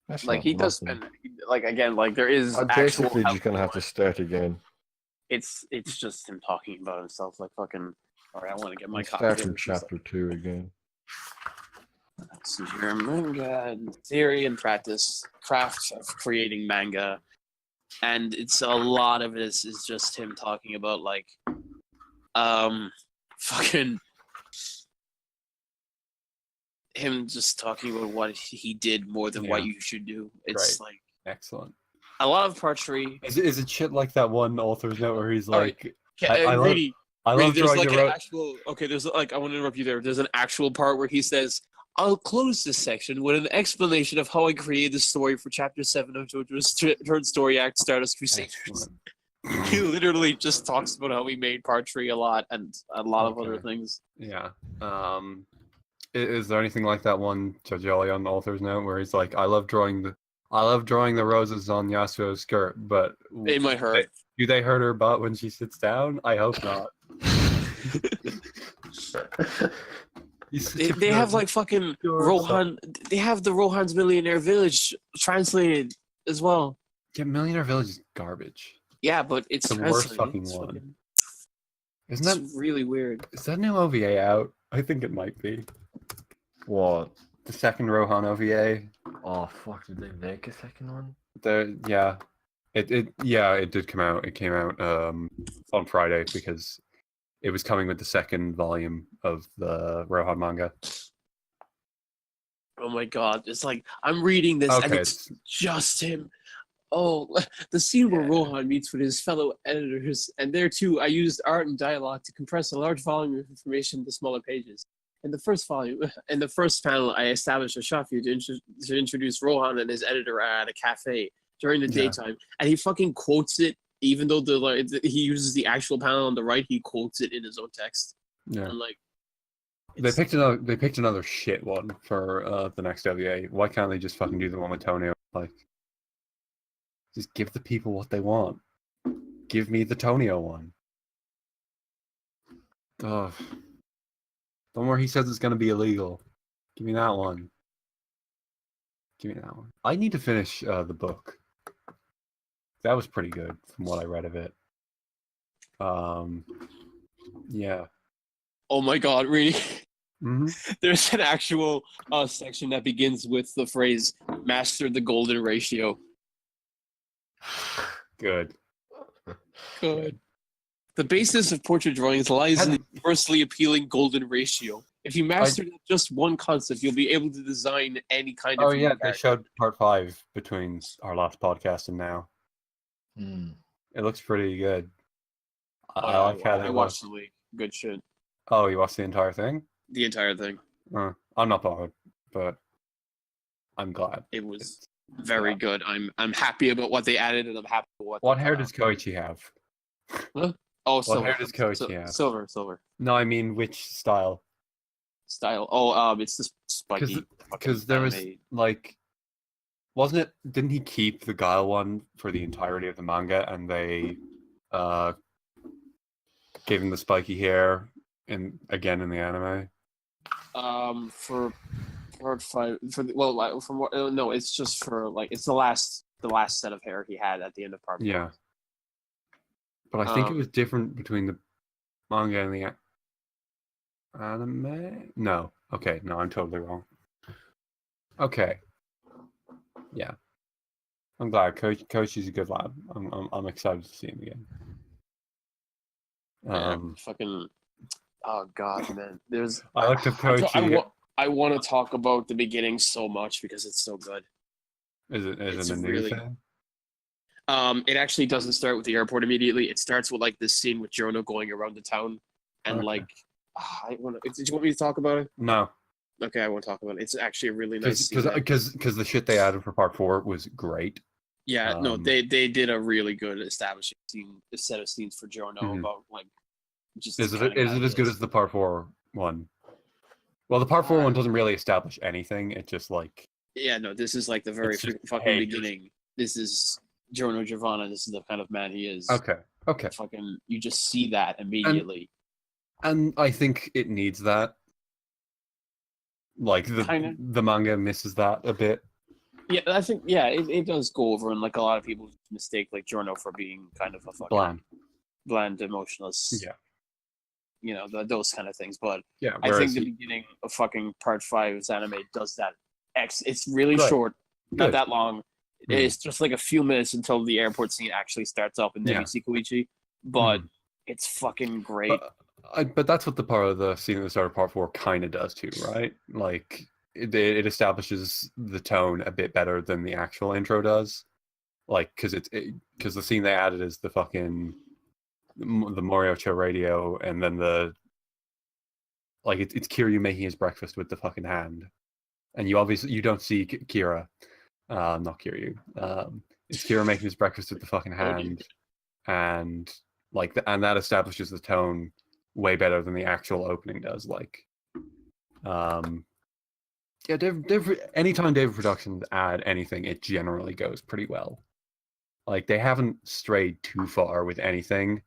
A: that's
D: like he does spend like again like there is.
A: I'm basically just gonna have to start again.
D: It's just him talking about himself like fucking. All right, I want to get my copy.
A: Start from chapter 2 again.
D: Let's see here, manga theory and practice, craft of creating manga, and it's a lot of it is just him talking about like, fucking him just talking about what he did more than what you should do. It's like
B: excellent.
D: A lot of partry.
B: Is it shit like that one author's note where he's like,
D: I love
B: there's
D: like an actual. Okay, there's like I want to interrupt you there. There's an actual part where he says, "I'll close this section with an explanation of how I created the story for Chapter 7 of JoJo's third story act, Stardust Crusaders." He literally just talks about how he made partry a lot and a lot of other things.
B: Yeah. Is there anything like that one JoJo on the author's note where he's like, I love drawing the roses on Yasuo's skirt, but
D: it might hurt.
B: Do they hurt her butt when she sits down? I hope not.
D: They have like fucking Rohan. They have the Rohan's Millionaire Village translated as well.
B: Yeah, Millionaire Village is garbage.
D: Yeah, but it's
B: the worst fucking one. Isn't that
D: really weird?
B: Is that new OVA out? I think it might be.
A: What?
B: The second Rohan OVA.
A: Oh fuck! Did they make a second one?
B: It did come out. It came out on Friday because it was coming with the second volume of the Rohan manga.
D: Oh my god! It's like I'm reading this, and
B: Okay,
D: it's just him. Oh, the scene where Rohan meets with his fellow editors, and there too, I used art and dialogue to compress a large volume of information into smaller pages. In the first panel, I established a shot for you to introduce Rohan and his editor at a cafe during the daytime, and he fucking quotes it, even though he uses the actual panel on the right, he quotes it in his own text.
B: Yeah.
D: And like,
B: They picked another shit one for the next WA. Why can't they just fucking do the one with Tonio? Like, just give the people what they want. Give me the Tonio one. Ugh. The one where he says it's going to be illegal. Give me that one. Give me that one. I need to finish the book. That was pretty good from what I read of it. Yeah.
D: oh my god, really?
B: Mm-hmm.
D: There's an actual section that begins with the phrase "master the golden ratio."
B: Good.
D: Good. The basis of portrait drawings lies in the universally appealing golden ratio. If you master just one concept, you'll be able to design any kind of.
B: Oh yeah, they showed part 5 between our last podcast and now. It looks pretty good. I like how they
D: watched the leak. Good shit.
B: Oh, you watched the entire thing?
D: The entire thing.
B: I'm not bothered, but I'm glad.
D: It was very good. I'm happy about what they added, and I'm happy with
B: what hair does Koichi have?
D: Huh? Oh,
B: what
D: silver.
B: hair does Koichi have?
D: Silver.
B: No, I mean which style?
D: It's this spiky.
B: Because there was like, wasn't it? Didn't he keep the Guile one for the entirety of the manga, and they gave him the spiky hair again in the anime?
D: For part 5, no, it's just for like it's the last set of hair he had at the end of part 5.
B: Yeah. But I think it was different between the manga and the anime. No. Okay. No, I'm totally wrong. Okay. Yeah. I'm glad. Koichi's a good lad. I'm excited to see him again.
D: Fucking. Oh god, man. There's.
B: I looked up Koichi.
D: I want to talk about the beginning so much because it's so good.
B: Is it a new thing?
D: It actually doesn't start with the airport immediately. It starts with like this scene with Giorno going around the town, and did you want me to talk about it?
B: No.
D: Okay, I won't talk about it. It's actually a really nice scene.
B: Because the shit they added for part 4 was great.
D: Yeah, no, they did a really good establishing set of scenes for Giorno about like just. Is it
B: as good as the part 4 one? Well, the part 4 one doesn't really establish anything. It just like.
D: Yeah, no, this is like the very fucking beginning. This is Giorno Giovanna. This is the kind of man he is.
B: Okay.
D: Fucking, you just see that immediately.
B: And I think it needs that. Like the manga misses that a bit.
D: Yeah, I think it does go over, and like a lot of people mistake like Giorno for being kind of a fucking bland, emotionless.
B: Yeah.
D: You know, those kind of things. But
B: yeah,
D: I think the beginning of fucking part 5's anime does that. It's really short, not that long. It's just like a few minutes until the airport scene actually starts up, and then you see Koichi. But it's fucking great.
B: But that's what the part of the scene at the start of part 4 kind of does too, right? Like it establishes the tone a bit better than the actual intro does. Like because the scene they added is the fucking the Moriocho radio, and then it's Kiryu making his breakfast with the fucking hand, and you don't see Kira, not Kiryu. It's Kira making his breakfast with the fucking hand, and and that establishes the tone way better than the actual opening does. Like, anytime David Productions add anything, it generally goes pretty well. Like, they haven't strayed too far with anything,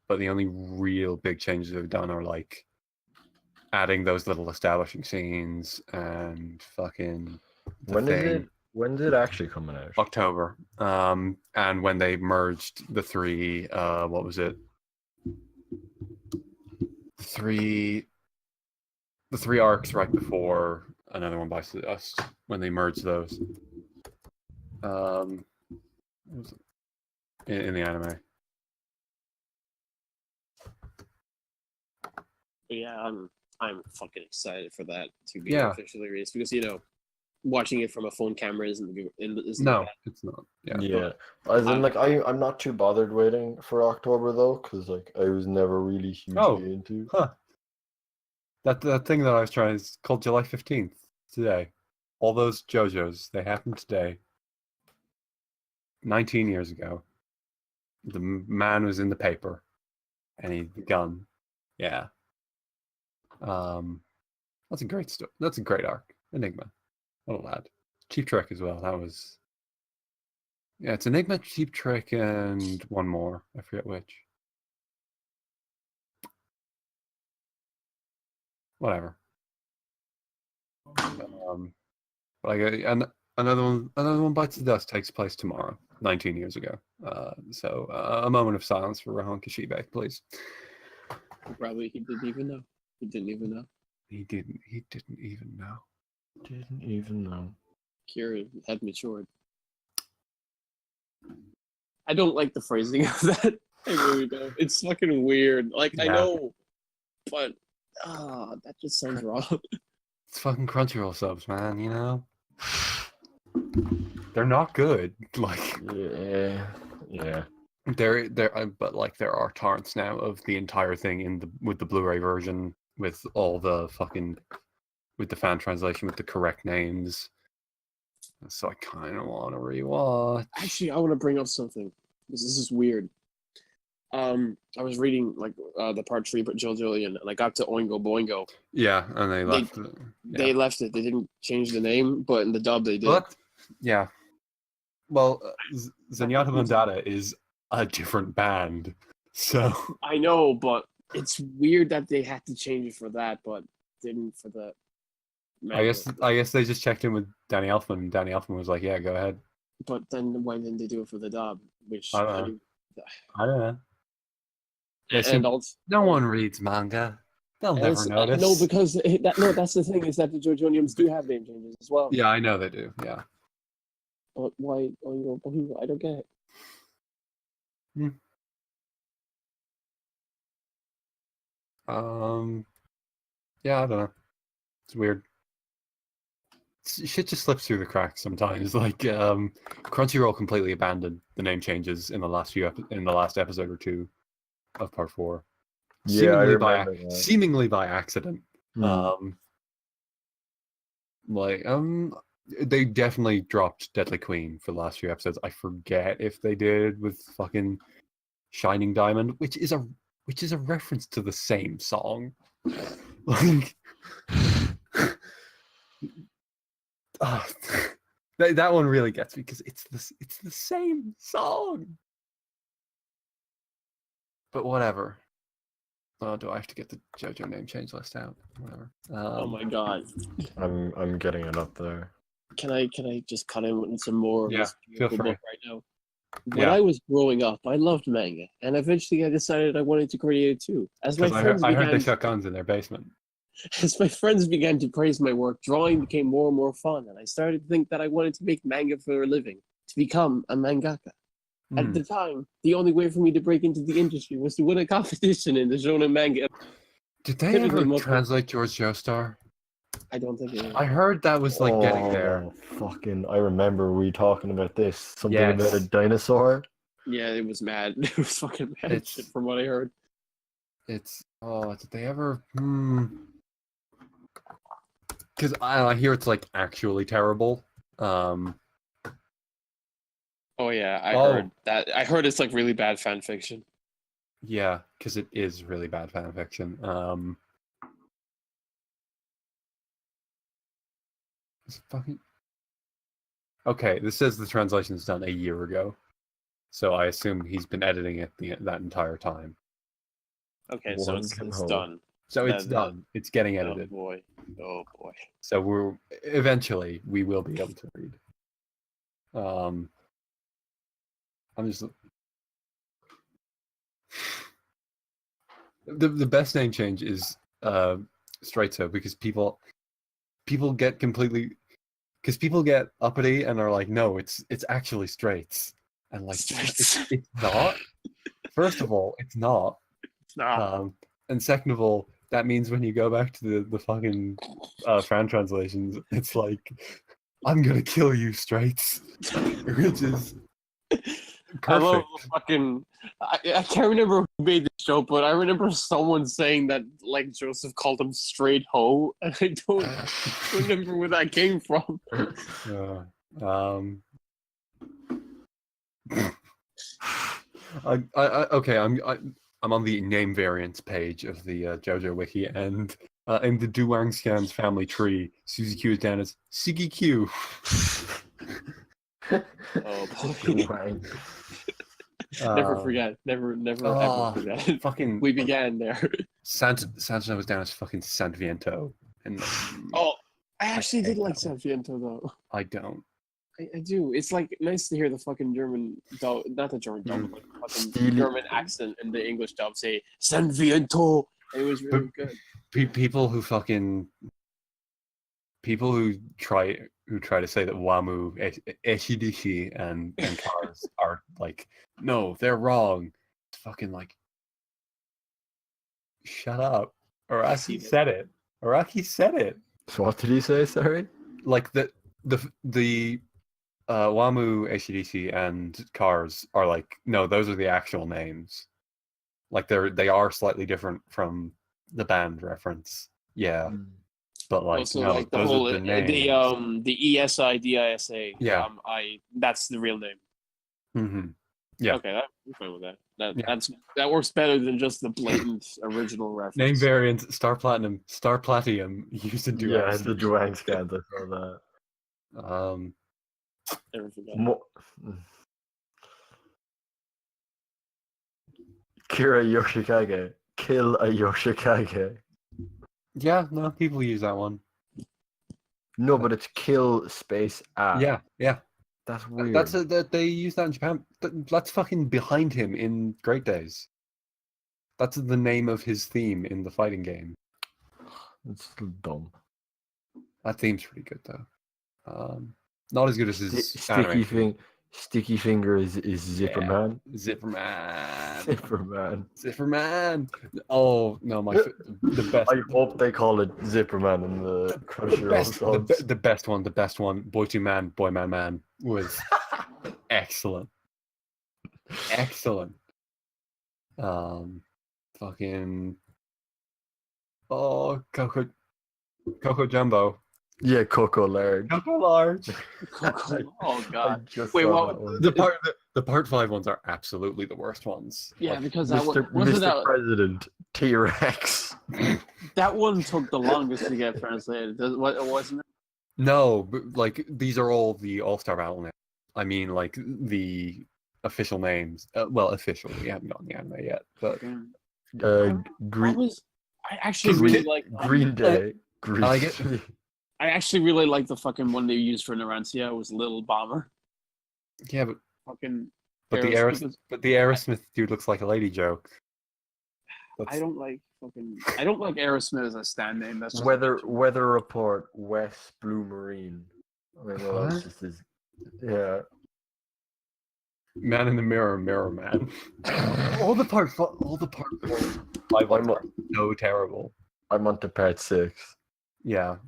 B: but the only real big changes they've done are like adding those little establishing scenes and fucking
A: when is it actually coming out?
B: October. And when they merged the 3 what was it? The three arcs right before Another One Bites the Dust when they merged those. In the anime.
D: Yeah, I'm fucking excited for that to be
B: Yeah.
D: officially released because watching it from a phone camera isn't
B: No,
D: bad.
B: it's not. Yeah.
A: Yeah, as in like I'm not too bothered waiting for October though, because like I was never really hugely into.
B: Huh. That thing that I was trying is called July 15th today. All those JoJo's, they happened today. 19 years ago. The man was in the paper, and he the gun. Yeah. That's a great story. That's a great arc. Enigma. What a lad. Cheap Trick as well. That was. Yeah, it's Enigma, Cheap Trick, and one more. I forget which. Whatever. And another one bites the dust takes place tomorrow, 19 years ago. So a moment of silence for Rohan Kashibe, please.
D: Probably he didn't even know. He didn't even know.
B: He didn't even know.
A: Didn't even know.
D: Kira had matured. I don't like the phrasing of that. I really don't. It's fucking weird. Like I
B: Yeah.
D: know, but that just sounds wrong.
B: It's fucking Crunchyroll subs, man. You know, they're not good. Like,
A: yeah.
B: But like there are torrents now of the entire thing with the Blu-ray version with all the fucking with the fan translation with the correct names. So I kind of want to rewatch.
D: Actually, I want to bring up something because this is weird. I was reading like the part 3, but JoJo, and I got to Oingo Boingo.
B: Yeah, and they left.
D: They left it. They didn't change the name, but in the dub they did.
B: But yeah, well, Zenyatta Mandata is a different band, so
D: I know, but it's weird that they had to change it for that, but didn't for the.
B: I guess they just checked in with Danny Elfman, and Danny Elfman was like, "Yeah, go ahead."
D: But then why didn't they do it for the dub? Which
B: I don't know.
D: And also,
B: no one reads manga. They'll never notice.
D: No, because that's the thing is that the JoJoniums do have name changes as well.
B: Yeah, I know they do. Yeah.
D: But why? I don't get it.
B: Yeah, I don't know. It's weird. Shit just slips through the cracks sometimes. Like Crunchyroll completely abandoned the name changes in the last episode or two of part 4.
A: Yeah, I remember that.
B: Seemingly by accident. They definitely dropped Deadly Queen for the last few episodes. I forget if they did with fucking Shining Diamond, which is a reference to the same song. Like that one really gets me because it's the same song. But whatever. Oh, do I have to get the JoJo name change list out? Whatever.
D: Oh my god.
A: I'm getting it up there.
D: Can I just cut in with some more of this
B: feel free.
D: book right now? When I was growing up, I loved manga, and eventually I decided I wanted to create it too. As my friends
B: I heard they shot guns in their basement.
D: As my friends began to praise my work, drawing became more and more fun, and I started to think that I wanted to make manga for a living, to become a mangaka. At the time, the only way for me to break into the industry was to win a competition in the shonen manga.
B: Did they ever translate George Joestar?
D: I don't think it is.
B: I heard that was like getting there.
A: Fucking, I remember we talking about this. Something about a dinosaur.
D: Yeah, it was mad. It was fucking mad shit from what I heard.
B: Did they ever? Because I hear it's like actually terrible.
D: Oh yeah, I heard that. I heard it's like really bad fan fiction.
B: Yeah, because it is really bad fan fiction. Okay, this says the translation is done a year ago, so I assume he's been editing it that entire time.
D: Okay, so it's done.
B: So it's done. It's getting edited.
D: Oh boy.
B: So eventually we will be able to read. I'm just the best name change is Straito because people people get uppity and are like, no, it's actually straights, and like it's not. First of all, it's not.
D: It's not.
B: And second of all, that means when you go back to the fucking fan translations, it's like, I'm gonna kill you, straights, which is perfect.
D: I love the fucking. I can't remember who made the show, but I remember someone saying that like Joseph called him straight ho, and I don't remember where that came from.
B: Okay, I'm on the name variants page of the JoJo wiki, and in the Duwang Scan's family tree, Suzy Q is down as Siggy Q.
D: Oh boy. Never forget. Never ever forget.
B: Fucking
D: We began there.
B: Santana was down as fucking Sanviento. And
D: Oh, I actually did like Sanfiento though.
B: I don't.
D: I do. It's like nice to hear the fucking German dub, not the German dub, but the fucking German accent in the English dub say Sanviento. It was really good.
B: People who try to say that Wamu, Eshidishi, and Cars are like, no, they're wrong. It's fucking like, shut up. Araki said it. Araki said it.
A: So what did he say? Sorry.
B: Like the Wamu, Eshidishi, and Cars are like, no, those are the actual names. Like they are slightly different from the band reference. Yeah. But like,
D: also,
B: no,
D: like the
B: those
D: whole
B: are the names.
D: the ESIDISA.
B: Yeah.
D: That's the real name.
B: Mm-hmm. Yeah.
D: Okay, I'm fine with that.
B: Yeah.
D: That works better than just the blatant original reference.
B: Name variant, Star Platinum used in Duang.
A: Yeah, the Duang Scans. I saw that.
D: Never forget.
A: Kira Yoshikage. Kill a Yoshikage.
B: Yeah, no, people use that one.
A: No, but it's kill space a.
B: Yeah.
A: That's weird.
B: They use that in Japan. That's fucking behind him in Great Days. That's the name of his theme in the fighting game.
A: It's dumb.
B: That theme's pretty good though. Not as good as his
A: Sticky Finger is Zipperman.
B: Zipperman. Oh no, the best.
A: I hope they call it Zipperman in the Crunchyroll.
B: The best one. Boy to man, boy man was excellent. Excellent. Fucking. Oh, Coco Jumbo.
A: Yeah, Coco Large.
B: Coco Large.
D: Oh god.
A: Wait, what?
B: The part 5 ones are absolutely the worst ones.
D: Yeah, because
A: Mr. President T-Rex.
D: That one took the longest to get translated. Wasn't it?
B: No, but like these are all the All-Star Battle names. I mean, like the official names. Well, official. We haven't gotten the anime yet, but
D: I actually really like
A: Green Day. Green.
B: I like it.
D: I actually really like the fucking one they used for Narantia. It was Little Bomber.
B: Yeah, but
D: fucking.
B: The Aerosmith dude looks like a lady joke.
D: I don't like Aerosmith as a stand name. That's just
A: Weather Report West Blue Marine. I mean, what else is this? Yeah.
B: Man in the Mirror, Mirror Man. all the part 5 are so terrible.
A: I'm on to part 6.
B: Yeah.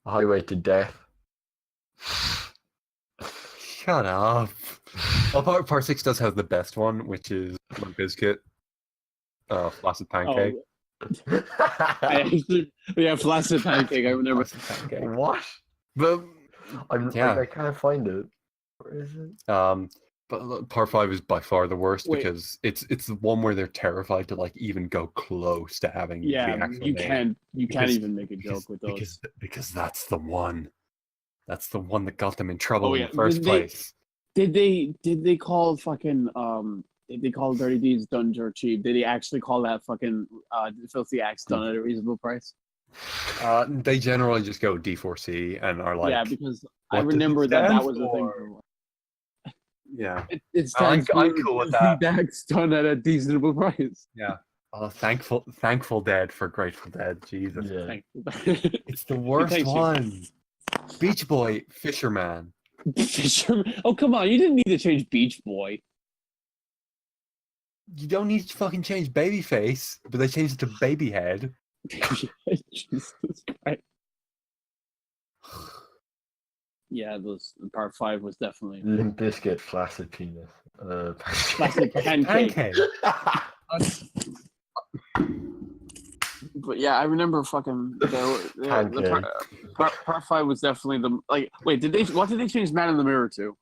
A: Highway to Death.
B: Shut up. Well, part 6 does have the best one, which is Limp Bizkit. Flaccid Pancake.
D: Flaccid Pancake. I remember.
B: Pancake.
A: What?
B: But
A: I can't find it. Where is it?
B: But part 5 is by far the worst because it's the one where they're terrified to like even go close to having the actual name.
D: You can't even make a joke with those
B: because that's the one. That's the one that got them in trouble in the first place.
D: Did they call fucking did they call Dirty Deeds Done Dirt Cheap? Did he actually call that fucking Filthy Acts done at a reasonable price?
B: They generally just go D4C and are like,
D: because I remember that was the thing.
B: Yeah,
D: it's
B: I'm cool with that.
D: Acts done at a reasonable price.
B: Yeah, Oh, thankful Dead for Grateful Dead. Jesus,
A: Yeah.
B: it's the worst
D: Thank you.
B: one. Beach Boy, Fisherman.
D: Fisherman. Oh, come on. You didn't need to change Beach Boy.
B: You don't need to fucking change Babyface, but they changed it to Babyhead.
D: Jesus Christ. Yeah, part 5 was definitely
A: Limp Bizkit, flaccid penis.
D: classic pancake. But yeah, I remember fucking
A: Pancake.
D: part 5 was definitely the Wait, what did they change Man in the Mirror to?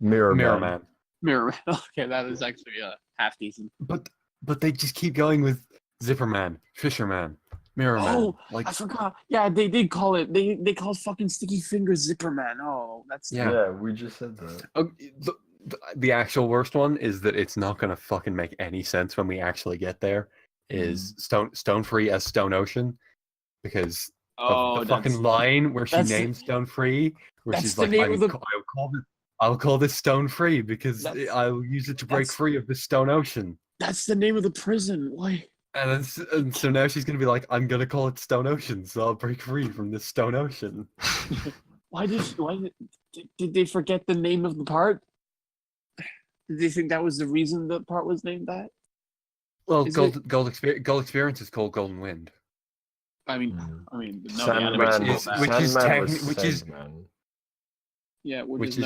A: Mirror Man.
B: Man.
D: Mirror Man. Okay, that is actually half decent.
B: But they just keep going with Zipperman, Fisherman, Mirror Man.
D: Oh,
B: Like,
D: I forgot. Yeah, they did call it. They called fucking Sticky Fingers Zipper Man. Oh, that's
B: Yeah.
A: We just said that.
B: the actual worst one is that it's not gonna fucking make any sense when we actually get there. Is Stone Free as Stone Ocean, because of the fucking line where she names Stone Free, where she's like, I'll call this Stone Free because I'll use it to break free of the Stone Ocean.
D: That's the name of the prison. Why?
B: And so now she's gonna be like, I'm gonna call it Stone Ocean, so I'll break free from this Stone Ocean.
D: Why did they forget the name of the part? Did they think that was the reason the part was named that?
B: Well, Gold Experience is called Golden Wind.
D: I mean, no,
A: Sandman,
D: the animation
B: which is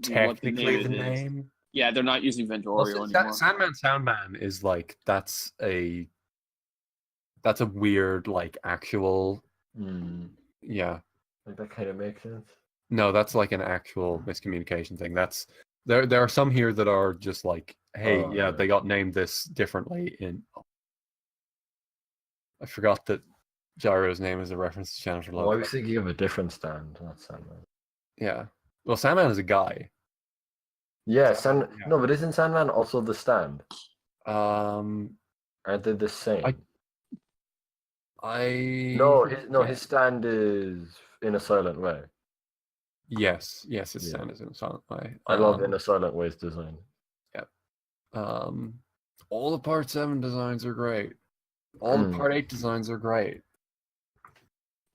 B: technically the name.
D: Yeah, they're not using Ventorio anymore.
B: Soundman is like that's a weird like actual. Yeah,
A: like that kind of makes sense.
B: No, that's like an actual miscommunication thing. That's there are some here that are just like, hey, they got named this differently in. I forgot that Gyro's name is a reference to Jennifer Lopez.
A: Oh, I was thinking of a different stand, not Sandman.
B: Yeah. Well, Sandman is a guy.
A: Yeah, No, but isn't Sandman also the stand?
B: Aren't
A: they the same? His stand is In a Silent Way.
B: Yes, his stand is In a Silent Way.
A: I love In a Silent Way's design.
B: Yeah. All the Part 7 designs are great. All the Part 8 designs are great.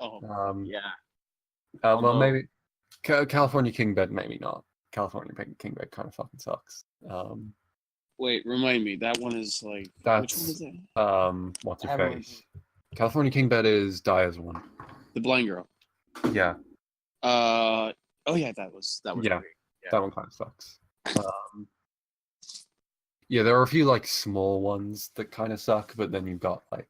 D: Oh, yeah.
B: Well, maybe California King Bed, maybe not. California King Bed kind of fucking sucks.
D: Wait, remind me. That one is like.
B: That's,
D: which one is that?
B: What's her face? California King Bed is Daya's one.
D: The blind girl.
B: Yeah.
D: Oh yeah, that was.
B: Yeah,
D: great.
B: that one kind of sucks. Yeah, there are a few like small ones that kind of suck, but then you've got like.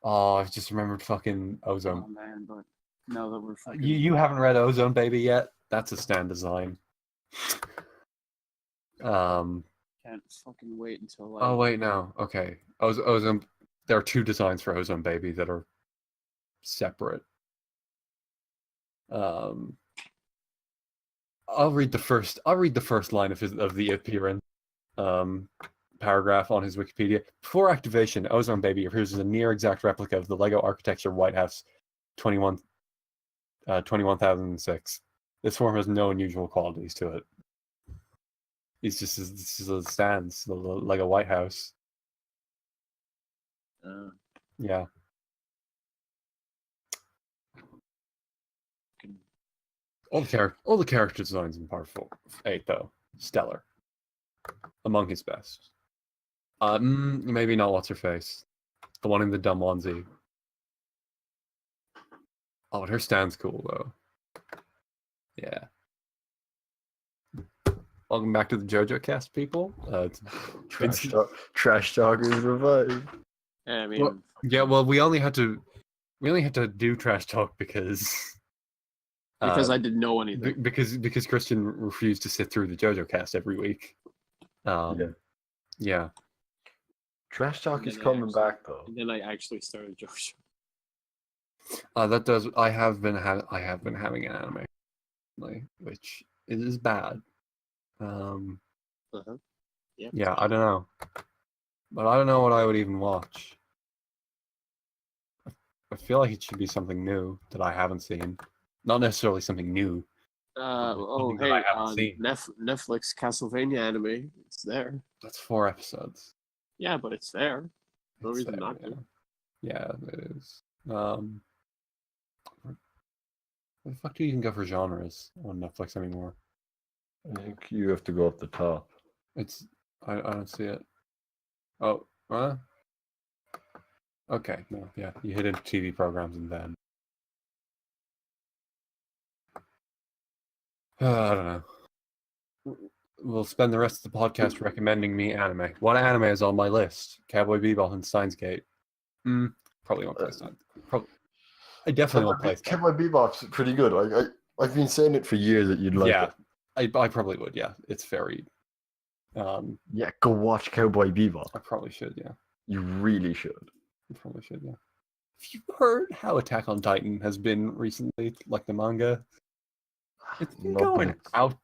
B: Oh, I've just remembered fucking Ozone.
D: Oh man, but now that we're fucking.
B: You haven't read Ozone Baby yet? That's a stand design.
D: Can't fucking wait until.
B: Oh wait, no. Okay, Ozone. There are 2 designs for Ozone Baby that are separate. I'll read the first line of the appearance paragraph on his Wikipedia. Before activation, Ozone Baby appears as a near exact replica of the Lego architecture White House 21006. This form has no unusual qualities to it. It's just this is a stands, the Lego White House. Yeah. All the character designs in Part 8 though, stellar. Among his best. Maybe not what's her face. The one in the dumb onesie. Oh, but her stand's cool though. Yeah. Welcome back to the JoJo Cast, people.
A: Trash Talkers revived.
D: I mean,
B: well, we only had to do Trash Talk because
D: I didn't know anything.
B: Because Christian refused to sit through the JoJo Cast every week. Yeah.
A: Trash Talk is coming back though.
D: And then I actually started JoJo.
B: That does. I have been having an anime, which is bad. Yeah, I don't know, but I don't know what I would even watch. I feel like it should be something new that I haven't seen, not necessarily something new.
D: Hey, on Netflix Castlevania anime, it's there.
B: That's 4 episodes.
D: Yeah, but it's there. No
B: It's
D: reason
B: there,
D: not
B: yeah.
D: to.
B: Yeah, it is. Where the fuck do you even go for genres on Netflix anymore?
A: I think you have to go up the top.
B: It's I don't see it. Oh, okay, no, yeah, you hit into TV programs and then I don't know. We'll spend the rest of the podcast recommending me anime. What anime is on my list? Cowboy Bebop and Steins Gate. Probably won't play Steins. I definitely won't play Steins.
A: Cowboy Bebop's pretty good. I've been saying it for years that you'd like
B: Yeah,
A: it.
B: I probably would. Yeah, it's very.
A: Yeah, go watch Cowboy Bebop.
B: I probably should. Yeah,
A: You really should.
B: I probably should. Yeah. Have you heard how Attack on Titan has been recently? Like the manga, it's been
A: No, but
B: going out.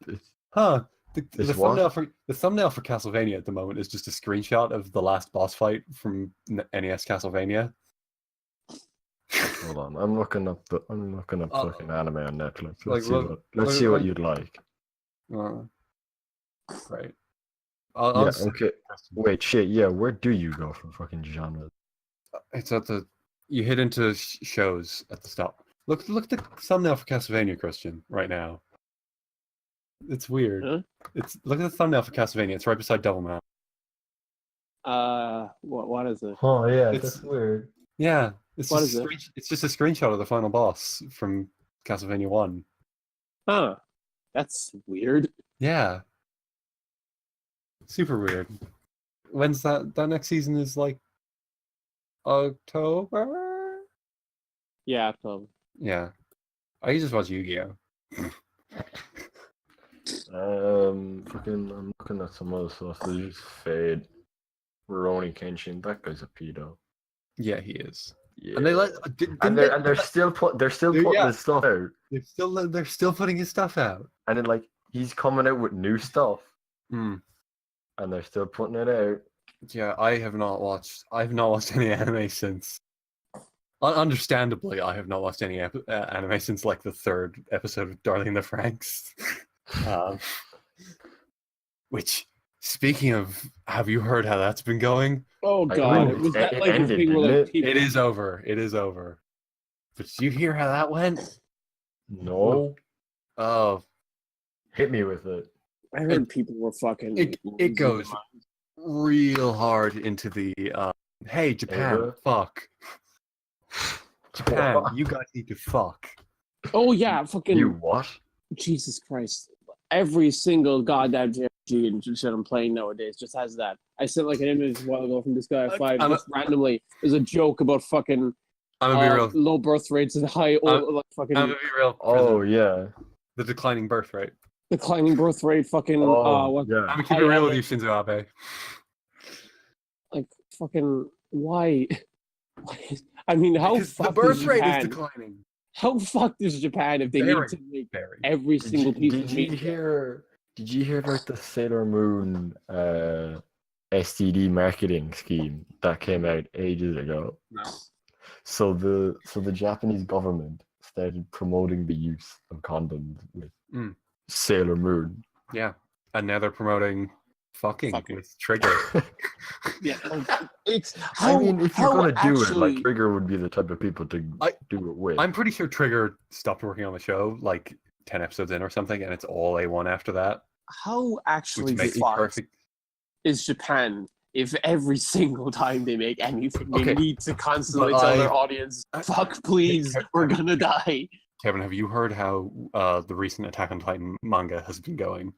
B: Huh? The
A: It's what?
B: thumbnail for Castlevania at the moment is just a screenshot of the last boss fight from NES Castlevania.
A: Hold on, I'm looking up fucking anime on Netflix. Let's
B: look-
A: see what
B: look-
A: you'd like.
B: Right.
A: Yeah, okay. Wait, shit. Yeah, where do you go for fucking genres?
B: It's at the. You hit into shows at the stop. Look at the thumbnail for Castlevania, Christian, right now. It's weird.
D: Huh?
B: Look at the thumbnail for Castlevania. It's right beside Devilman.
D: What is it?
A: Oh yeah,
B: It's-
A: that's weird.
B: Yeah, it's
D: What
B: just
D: is
B: a
D: it?
B: it's just a screenshot of the final boss from Castlevania 1.
D: Huh? That's weird.
B: Yeah. Super weird. When's that next season is like October?
D: Yeah, Tom.
B: Yeah. I just watch Yu-Gi-Oh.
A: I'm looking at some other stuff. There's just Fade. Rurouni Kenshin. That guy's a pedo.
B: Yeah, he is.
A: Yeah.
B: And they let
A: they're still putting
B: Yeah.
A: his stuff out,
B: they're still putting his stuff out.
A: and then like he's coming out with new stuff,
B: Hmm.
A: and they're still putting it out.
B: Yeah, I have not watched any anime since. Understandably, I have not watched any anime since like the 3rd episode of Darling in the Franxx. Which, speaking of, have you heard how that's been going?
D: Oh
A: I
D: god,
A: mean,
D: was that
A: it
D: like a
A: ended,
D: thing where
A: didn't
D: like
A: it?
D: people...
B: It is over. It is over. But did you hear how that went?
A: No,
B: Oh,
A: hit me with it.
D: I heard people were fucking.
B: it
D: losing
B: goes
D: their
B: real hard into the hey Japan,
A: Over?
B: fuck. Japan,
A: What?
B: you guys need to fuck.
D: minds. Oh yeah, fucking
A: You what?
D: Jesus Christ! Every single goddamn JRPG and shit I'm playing nowadays just has that. I sent like an image a while ago from this guy at 5
B: I'm-
D: just randomly. There's a joke about fucking
B: I'm gonna be real.
D: low birth rates and high like fucking
B: I'm gonna be real.
A: Oh yeah.
B: The declining birth rate.
D: declining birth rate. Fucking
A: Oh
D: what
A: yeah.
B: I'm gonna keep it
D: I
B: real
D: have
B: with you, Shinzo Abe.
D: like fucking why? I mean, how
B: Because the
D: fucked
B: birth
D: is
B: rate
D: Japan?
B: is declining.
D: How fucked is Japan if they
B: Very,
D: need to make
B: very.
D: every single piece
A: Did
D: of
A: you
D: meat?
A: hear? Did you hear about the Sailor Moon STD marketing scheme that came out ages ago?
B: No.
A: So the Japanese government started promoting the use of condoms with
B: Mm.
A: Sailor Moon.
B: Yeah. And now they're promoting fucking
D: Fucking.
B: with Trigger.
D: Yeah, it's.
A: I mean, if you're gonna do it,
D: actually-
A: like Trigger would be the type of people to
B: I-
A: do it with.
B: I'm pretty sure Trigger stopped working on the show like 10 episodes in or something, and it's all A1 after that,
D: how actually
B: which makes it
D: fucked
B: perfect.
D: is Japan if every single time they make anything they
B: Okay,
D: need to constantly
B: but
D: tell their
B: I-
D: audience, "Fuck, please, we're gonna die."
B: Kevin, have you heard how the recent Attack on Titan manga has been going?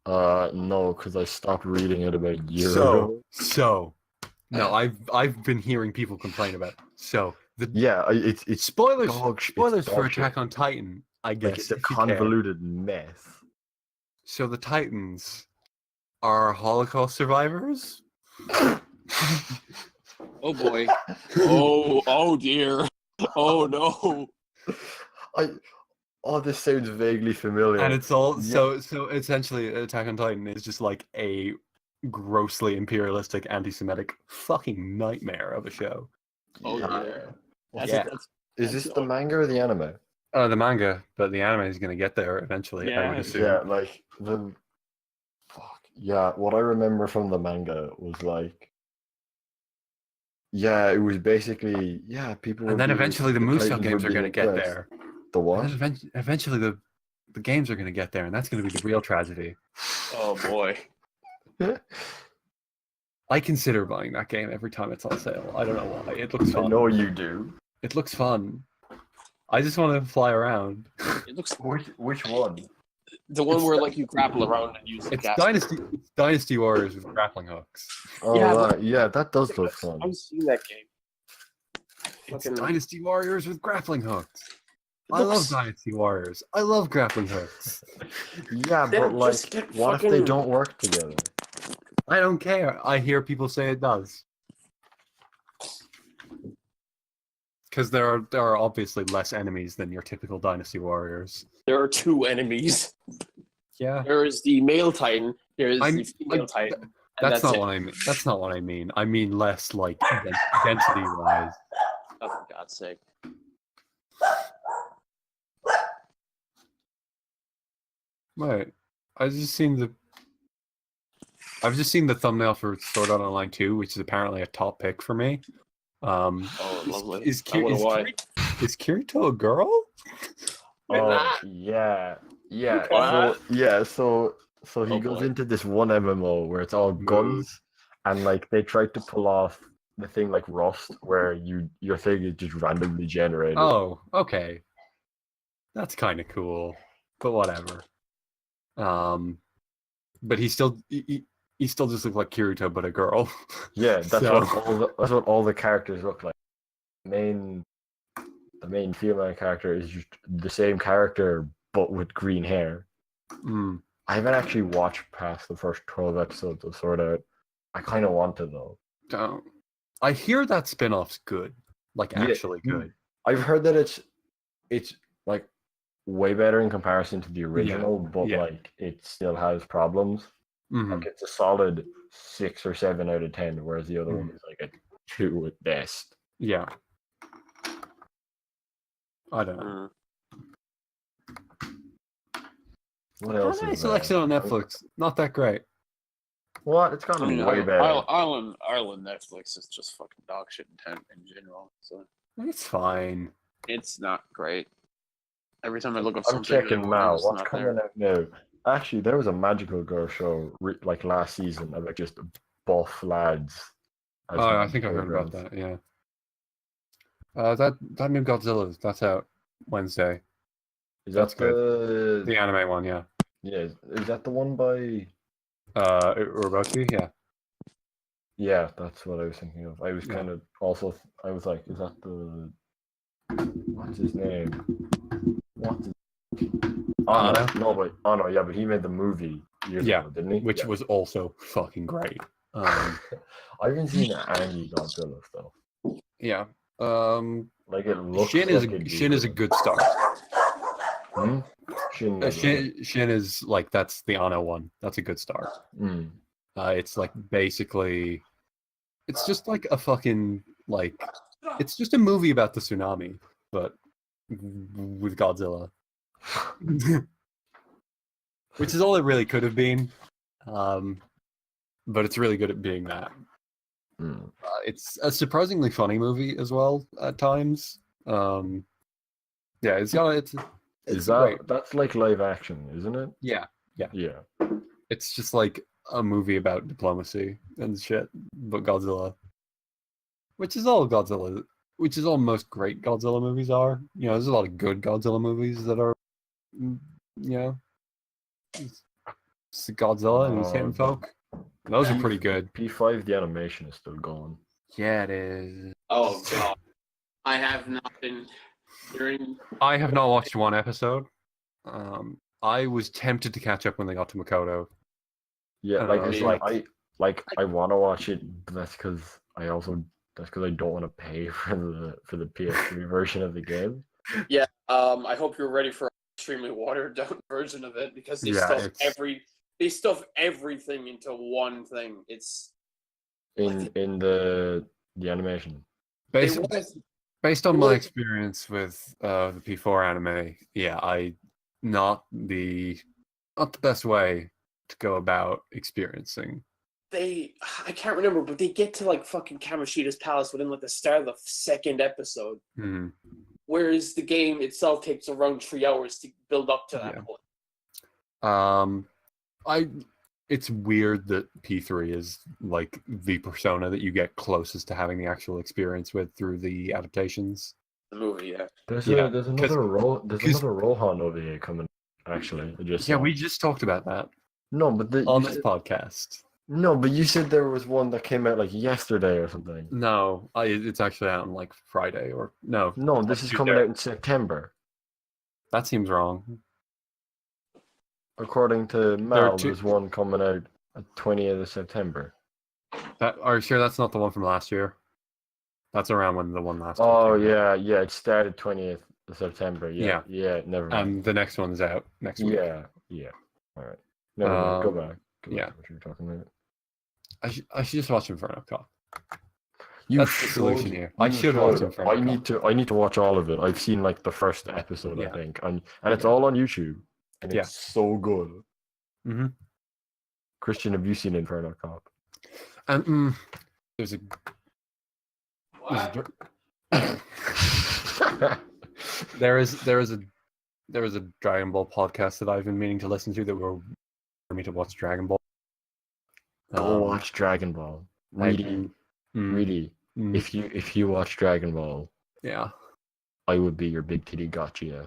A: No, because I stopped reading it about a year ago.
B: No, I've been hearing people complain about it. So the
A: Yeah, it's
B: spoilers
A: dog sh- it's
B: spoilers for
A: dog shit.
B: Attack on Titan, I
A: like
B: guess.
A: it's a
B: if you care.
A: convoluted mess.
B: So the Titans are Holocaust survivors.
D: Oh boy. Oh dear. Oh no.
A: This sounds vaguely familiar.
B: And it's all
A: Yeah.
B: so essentially Attack on Titan is just like a grossly imperialistic, anti-Semitic fucking nightmare of a show.
D: Oh
A: Yeah.
D: dear. That's,
B: Yeah.
D: that's,
A: Is this the manga or the anime?
B: The manga, but the anime is gonna get there eventually, I would
D: Yeah.
B: assume.
A: Yeah, like the fuck. Yeah, what I remember from the manga was like Yeah, it was basically people.
B: And then eventually the Moose
A: Titans
B: games
A: were
B: are going to
A: being
B: get
A: oppressed.
B: there.
A: The
B: And
A: what?
B: then eventually the games are going to get there, and that's going to be the real tragedy.
D: Oh boy.
B: I consider buying that game every time it's on sale. I don't know why. It looks
A: I
B: fun.
A: know you do.
B: It looks fun. I just want to fly around.
D: It looks
A: Which one?
D: the one
B: It's-
D: where like you grapple around and use the
B: It's
D: gas.
B: Dynasty Warriors with grappling hooks.
A: Oh,
D: Yeah,
A: right. Yeah, that does look fun.
D: I've seen that game.
B: It's
D: Fucking-
B: Dynasty Warriors with grappling hooks. I
D: looks-
B: love Dynasty Warriors. I love grappling hooks.
A: Yeah,
D: They
A: but
D: don't
A: like,
D: just get
A: what if they
D: fucking-
A: don't work together?
B: I don't care. I hear people say it does. Because there are obviously less enemies than your typical Dynasty Warriors.
D: There are two enemies.
B: Yeah.
D: There is the male Titan. There is
B: I'm-
D: the female
B: I-
D: Titan. and
B: That's not
D: it.
B: what I mean. That's not what I mean. I mean less like density wise.
D: Oh, for God's sake.
B: Right. I've just seen the thumbnail for Sword Art Online 2, which is apparently a top pick for me.
D: Oh,
B: Is-
D: lovely.
B: Is,
D: I wonder why.
B: is Kirito a girl?
A: Oh, yeah.
D: What?
A: So he
D: Oh,
A: goes
D: boy.
A: into this one MMO where it's all guns, and like they tried to pull off the thing like Rust, where your thing is just randomly generated.
B: Oh, okay. That's kind of cool, but whatever. But he still just looks like Kirito, but a girl.
A: Yeah, that's
B: So-
A: that's what all the characters look like. The main female character is just the same character but with green hair.
B: Mm.
A: I haven't actually watched past the first 12 episodes of Sword Art. I kind of want to though.
B: Don't. I hear that spin-off's good, like
A: Yeah.
B: actually good.
A: I've heard that it's like way better in comparison to the original, but
B: yeah.
A: like it still has problems.
B: Mhm.
A: Like it's a solid 6 or 7 out of 10, whereas the other
B: Mm.
A: one is like a 2 at best.
B: Yeah. I don't know.
D: Mm.
A: What else?
B: Nice
A: is there?
B: selection on Netflix. Not that great.
A: What? It's gotten
D: I mean,
A: way better.
D: Ireland Netflix is just fucking dog shit in general. So
B: It's fine.
D: it's not great. Every time I look up
A: I'm
D: something,
A: checking now.
D: it's
A: What's
D: not
A: coming
D: there.
A: out now? Actually, there was a Magical Girl show like last season about just buff lads. as
B: Oh, I think I heard about
A: programs.
B: that. Yeah. That new Godzilla, that's out Wednesday.
A: Is
B: That's
A: that the
B: The anime one, yeah.
A: yeah? Is that the one by?
B: Urobochi, yeah.
A: Yeah, that's what I was thinking of. I was
B: Yeah.
A: kind of also. I was like, is that the? What's his name? What's his... Oh no, yeah, but he made the movie years
B: Yeah,
A: ago, didn't he?
B: Which
A: Yeah.
B: was also fucking great.
A: I haven't seen any Godzilla stuff.
B: Yeah.
A: Like it looks.
B: Shin
A: like it'd be
B: is a good start.
A: Hmm? Shin. is
B: Shin is like that's the Anno one. That's a good start.
A: Mm.
B: It's like basically, it's just like a fucking like, it's just a movie about the tsunami, but with Godzilla, which is all it really could have been. But it's really good at being that.
A: Mm.
B: It's a surprisingly funny movie as well at times. Yeah, it's
A: Is
B: great.
A: that's like live action, isn't it?
B: Yeah.
A: Yeah.
B: It's just like a movie about diplomacy and shit, but Godzilla. Which is all most great Godzilla movies are. You know, there's a lot of good Godzilla movies that are, you know, it's Godzilla and he's hitting folk. Those are pretty good.
A: P5, the animation is still going.
B: Yeah, it is.
D: Oh god, I have not been hearing.
B: I have not watched one episode. I was tempted to catch up when they got to Makoto.
A: Yeah,
B: I
A: it's
B: like-
A: I want to watch it, but that's because I don't want to pay for the PS3 version of the game.
D: Yeah, I hope you're ready for an extremely watered down version of it because they stuff everything into one thing. It's
A: In the animation.
B: Based,
D: it was-
B: based on
D: it
B: my
D: was-
B: experience with the P4 anime, yeah, not the best way to go about experiencing
D: I can't remember, but they get to like fucking Kamoshida's palace within like the start of the second episode.
B: Mhm.
D: Whereas the game itself takes around 3 hours to build up to that point.
B: It's weird that P3 is like the persona that you get closest to having the actual experience with through the adaptations.
D: The movie, yeah.
A: There's
B: Yeah,
A: another Rohan over here coming. Actually, I just
B: Yeah,
A: saw.
B: we just talked about that
A: No, but
B: on this podcast.
A: No, but you said there was one that came out like yesterday or something.
B: No, it's actually out on like Friday or no.
A: No,
B: it's
A: this
B: like
A: is
B: Tuesday.
A: coming out in September.
B: That seems wrong.
A: According to Mal,
B: two-
A: there's one coming out at 20th of September.
B: Are you sure that's not the one from last year? That's around when the one last year
A: Oh
B: came out.
A: yeah, it started 20th of September. Yeah, never mind.
B: And the next one's out next week.
A: Yeah. All right. Never mind. Go back. Go
B: yeah.
A: back to what you were talking about.
B: I should just watch Inferno Cop.
A: You
B: That's the solution here. I should watch Inferno Cop.
A: I need to watch all of it. I've seen like the first episode, I think, and it's all on YouTube, and it's so good.
B: Mm-hmm.
A: Christian, have you seen Inferno Cop?
B: There's a there is a Dragon Ball podcast that I've been meaning to listen to that were for me to watch Dragon Ball.
A: Go watch Dragon Ball. Really. If you watch Dragon Ball,
B: yeah,
A: I would be your big titty gotcha.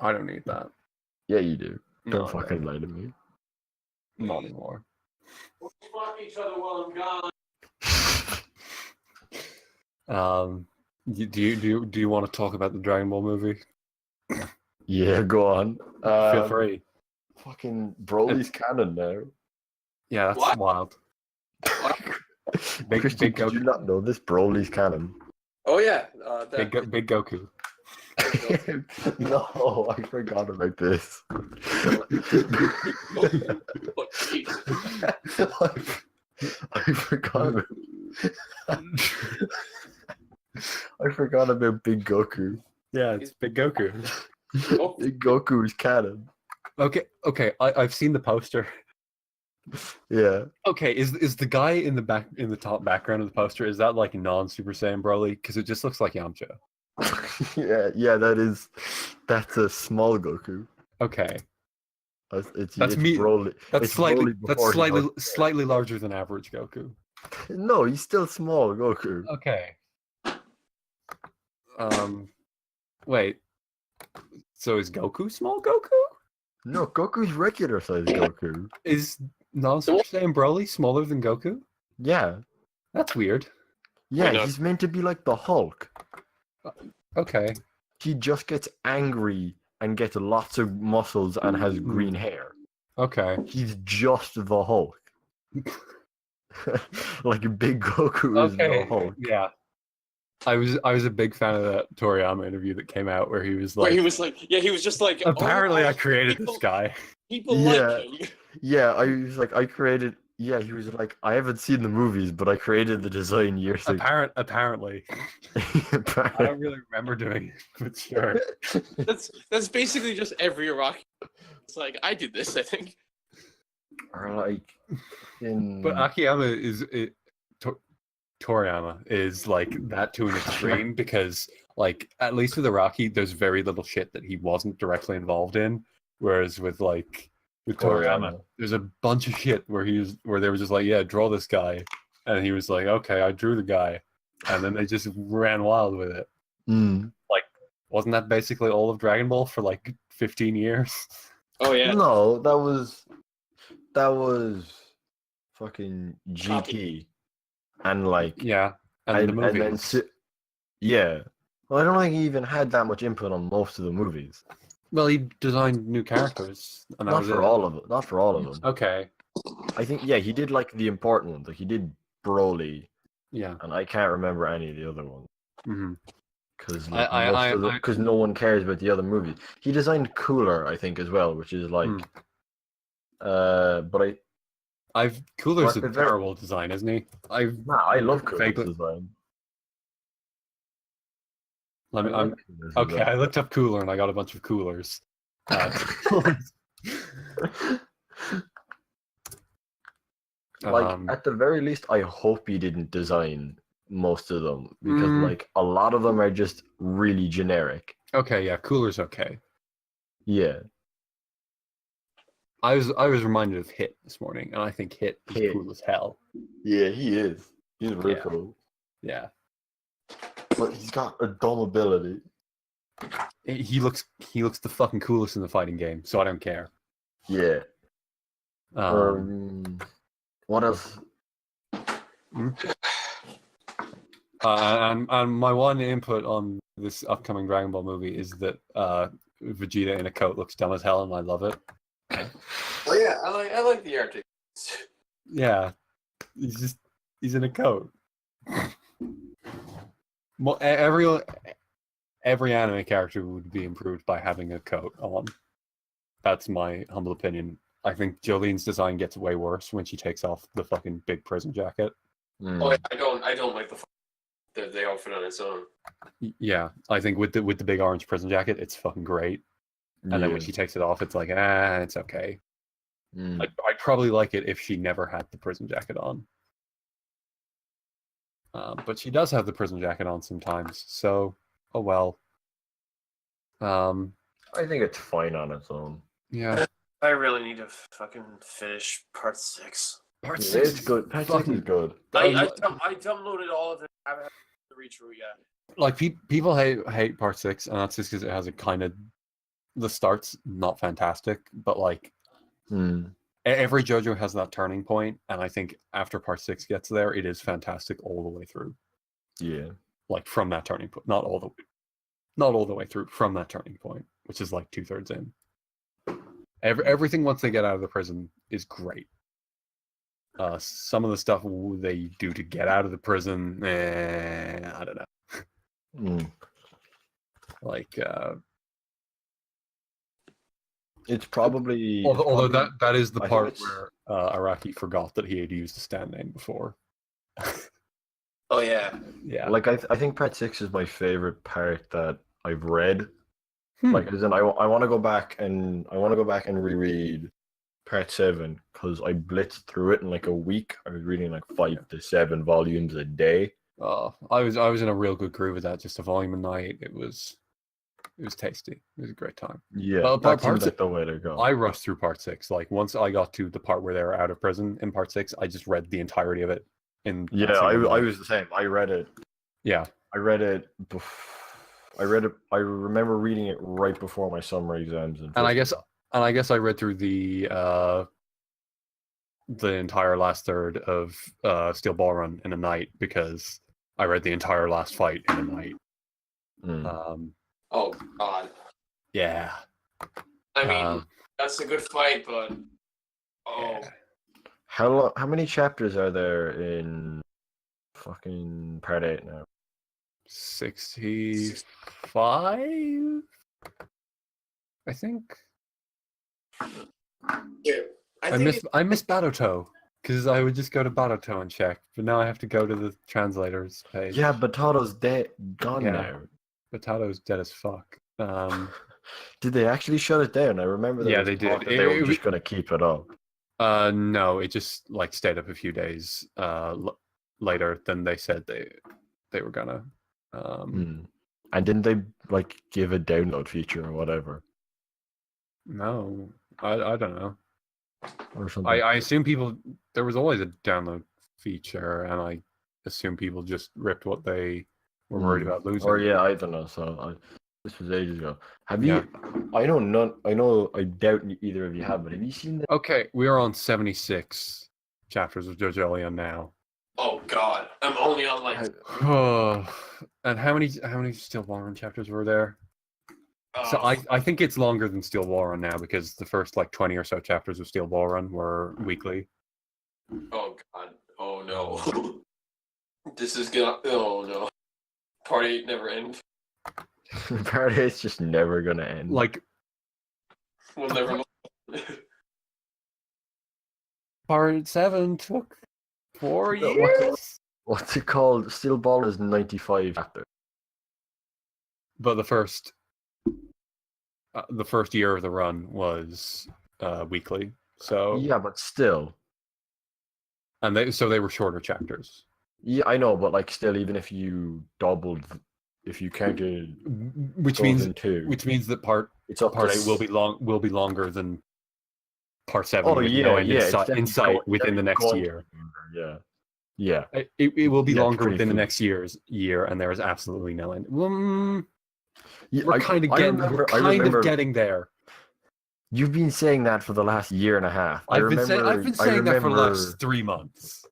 B: I don't need that.
A: Yeah, you do. Don't
B: No,
A: fucking lie to me.
B: Not anymore.
D: We'll fuck each other while I'm gone.
B: Do you want to talk about the Dragon Ball movie?
A: Yeah, go on.
B: Feel free.
A: Fucking Broly's canon now.
B: Yeah, that's
D: What?
B: wild.
A: Christian, did you not know this? Broly's canon.
D: Oh yeah,
B: Big Goku.
A: No, I forgot about this. I forgot about. I forgot about Big Goku.
B: Yeah, it's Big Goku.
A: Big Goku is canon.
B: Okay. I've seen the poster.
A: Yeah.
B: Okay, is the guy in the top background of the poster, is that like non-Super Saiyan Broly? Because it just looks like Yamcha.
A: yeah, that's a small Goku.
B: Okay.
A: It's
B: me.
A: Broly.
B: That's
A: it's Broly
B: slightly larger than average Goku.
A: No, he's still small Goku.
B: Okay. Wait. So is Goku small Goku?
A: No, Goku's regular size Goku.
B: Is non-Super Saiyan Broly smaller than Goku?
A: Yeah.
B: That's weird.
A: Yeah, he's meant to be like the Hulk.
B: Okay.
A: He just gets angry and gets lots of muscles and has green hair.
B: Okay.
A: He's just the Hulk. Like Big Goku is the Hulk.
B: Yeah. I was a big fan of that Toriyama interview that came out where he was like,
D: he was just like,
B: apparently I created this guy.
D: People like him.
A: Yeah, I was like, I created. Yeah, he was like, I haven't seen the movies, but I created the design years ago.
B: Apparently. I don't really remember doing it, but sure.
D: That's basically just every Iraqi. It's like, I did this, I think.
A: Or like,
B: But Akiyama Toriyama is like that to an extreme because, like, at least with Iraqi, there's very little shit that he wasn't directly involved in, whereas with Toriyama, there's a bunch of shit where they were just like, yeah, draw this guy, and he was like, okay, I drew the guy, and then they just ran wild with it. Like, wasn't that basically all of Dragon Ball for like 15 years?
D: Oh yeah.
A: No, that was fucking GT, and like
B: and the movie.
A: And then, yeah. Well, I don't think he even had that much input on most of the movies.
B: Well, he designed new characters, and that
A: Not
B: was
A: for
B: it.
A: all of it. Not for all of them.
B: Okay.
A: I think he did like the important ones. Like he did Broly.
B: Yeah.
A: And I can't remember any of the other ones.
B: Mm-hmm.
A: Because no one cares about the other movies. He designed Cooler, I think, as well, which is like, but
B: Cooler's a terrible design, isn't he?
A: I love Cooler's design.
B: I looked up Cooler and I got a bunch of coolers.
A: Like at the very least, I hope he didn't design most of them because like a lot of them are just really generic.
B: Okay, yeah, Cooler's okay.
A: Yeah.
B: I was reminded of Hit this morning, and I think Hit is cool as hell.
A: Yeah, he is. He's real cool.
B: Yeah.
A: But he's got a dumb ability.
B: He looks the fucking coolest in the fighting game, so I don't care.
A: Yeah. What else?
B: And my one input on this upcoming Dragon Ball movie is that Vegeta in a coat looks dumb as hell, and I love it.
E: Oh yeah, I like the art.
B: Yeah, he's in a coat. Every anime character would be improved by having a coat on. That's my humble opinion. I think Jolene's design gets way worse when she takes off the fucking big prison jacket.
E: Oh, yeah, I don't like the outfit on its own.
B: Yeah, I think with the big orange prison jacket, it's fucking great. And then when she takes it off, it's like, it's okay. I'd probably like it if she never had the prison jacket on. But she does have the prison jacket on sometimes, so oh well.
A: I think it's fine on its own.
B: Yeah.
E: I really need to fucking finish part 6.
A: Part 6 is good. Part 6 is good.
E: I downloaded all of it. I haven't had to read through yet.
B: Like people hate part 6, and that's just because it has a kind of the start's not fantastic, but like every JoJo has that turning point, and I think after part 6 gets there, it is fantastic all the way through.
A: Yeah,
B: like from that turning point, not all the way through, from that turning point, which is like 2/3 in. Everything once they get out of the prison is great. Some of the stuff they do to get out of the prison, I don't know. Like,
A: it's probably
B: although that is the part where Araki forgot that he had used a stand name before.
E: Oh yeah,
B: yeah.
A: Like I think part 6 is my favorite part that I've read. Like, as in, I want to go back and reread part 7 because I blitzed through it in like a week. I was reading like 5 to 7 volumes a day.
B: I was in a real good groove with that. Just a volume a night. It was tasty. It was a great time.
A: Yeah,
B: well,
A: that seems like the way to go.
B: I rushed through part 6. Like once I got to the part where they were out of prison in part 6, I just read the entirety of it.
A: I was the same. I read it.
B: Yeah,
A: I read it. I remember reading it right before my summer exams.
B: And I guess I read through the entire last third of Steel Ball Run in a night because I read the entire last fight in a night.
E: Oh God.
B: Yeah.
E: I mean, that's a good fight, but
B: yeah.
A: How many chapters are there in fucking part 8 now?
B: 65, I think.
E: Yeah,
B: I miss Batoto because I would just go to Batoto and check, but now I have to go to the translators page.
A: Yeah, Batato's gone now.
B: Batato's dead as fuck.
A: Did they actually shut it down? I remember.
B: They did.
A: They were just gonna keep it up.
B: No, it just like stayed up a few days later than they said they were gonna.
A: And didn't they like give a download feature or whatever?
B: No, I don't know.
A: Or something.
B: I assume there was always a download feature, and I assume people just ripped what they were worried about losing.
A: Or yeah, I don't know. So this was ages ago. Have you? I doubt either of you have, but have you seen that?
B: Okay, we are on 76 chapters of JoJo now.
E: Oh God, I'm only on like.
B: And how many Steel Ball Run chapters were there? So I think it's longer than Steel Ball Run now because the first like 20 or so chapters of Steel Ball Run were weekly.
E: Oh God! Oh no! This is gonna. Oh no! Part 8 never ends.
A: Part 8's just never gonna end.
B: Like
E: we'll never know.
B: Part 7 took 4 years.
A: What's it called? Steel Ball is 95 chapters.
B: But the first year of the run was weekly. So
A: yeah, but still.
B: And they were shorter chapters.
A: Yeah, I know, but like still, even if you doubled, if you counted,
B: which
A: those
B: means
A: in two,
B: that part
A: it's up
B: part
A: to
B: 8 will be longer than part 7
A: Oh
B: with
A: yeah,
B: no end
A: yeah. It's
B: in sight within the next
A: going
B: year.
A: Yeah, yeah.
B: It will be
A: Yeah, it's
B: longer
A: pretty
B: within the
A: full.
B: next year, and there is absolutely no end.
A: Yeah,
B: We're kind of getting there.
A: You've been saying that for the last year and a half.
B: I've been saying that for the last 3 months.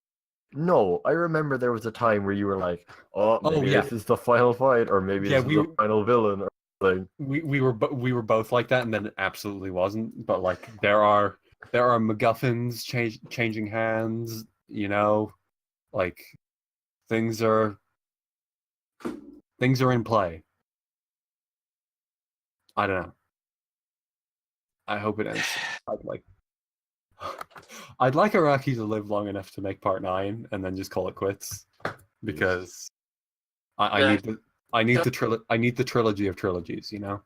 A: No, I remember there was a time where you were like, "Oh, maybe this is the final fight, or maybe this is the final villain." Or something.
B: We were both like that, and then it absolutely wasn't. But like, there are MacGuffins changing hands. You know, like things are in play. I don't know. I hope it ends. I'd like Iraqi to live long enough to make part 9 and then just call it quits, because I need the trilogy of trilogies. You know.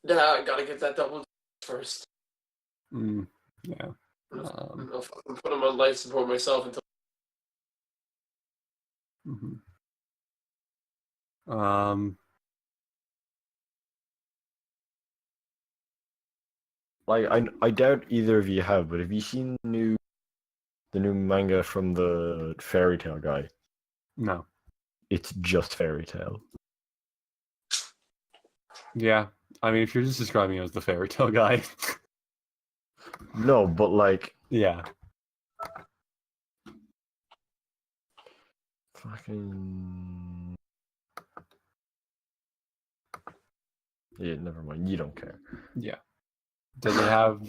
E: Nah, I gotta get that double first.
B: Yeah.
E: I'll fucking put him on life support myself until.
A: Like I doubt either of you have, but have you seen the new manga from the Fairy Tail guy?
B: No.
A: It's just Fairy Tail.
B: Yeah, I mean, if you're just describing him as the Fairy Tail guy.
A: No, but like,
B: yeah.
A: Fucking. Yeah, never mind. You don't care.
B: Yeah. Does it have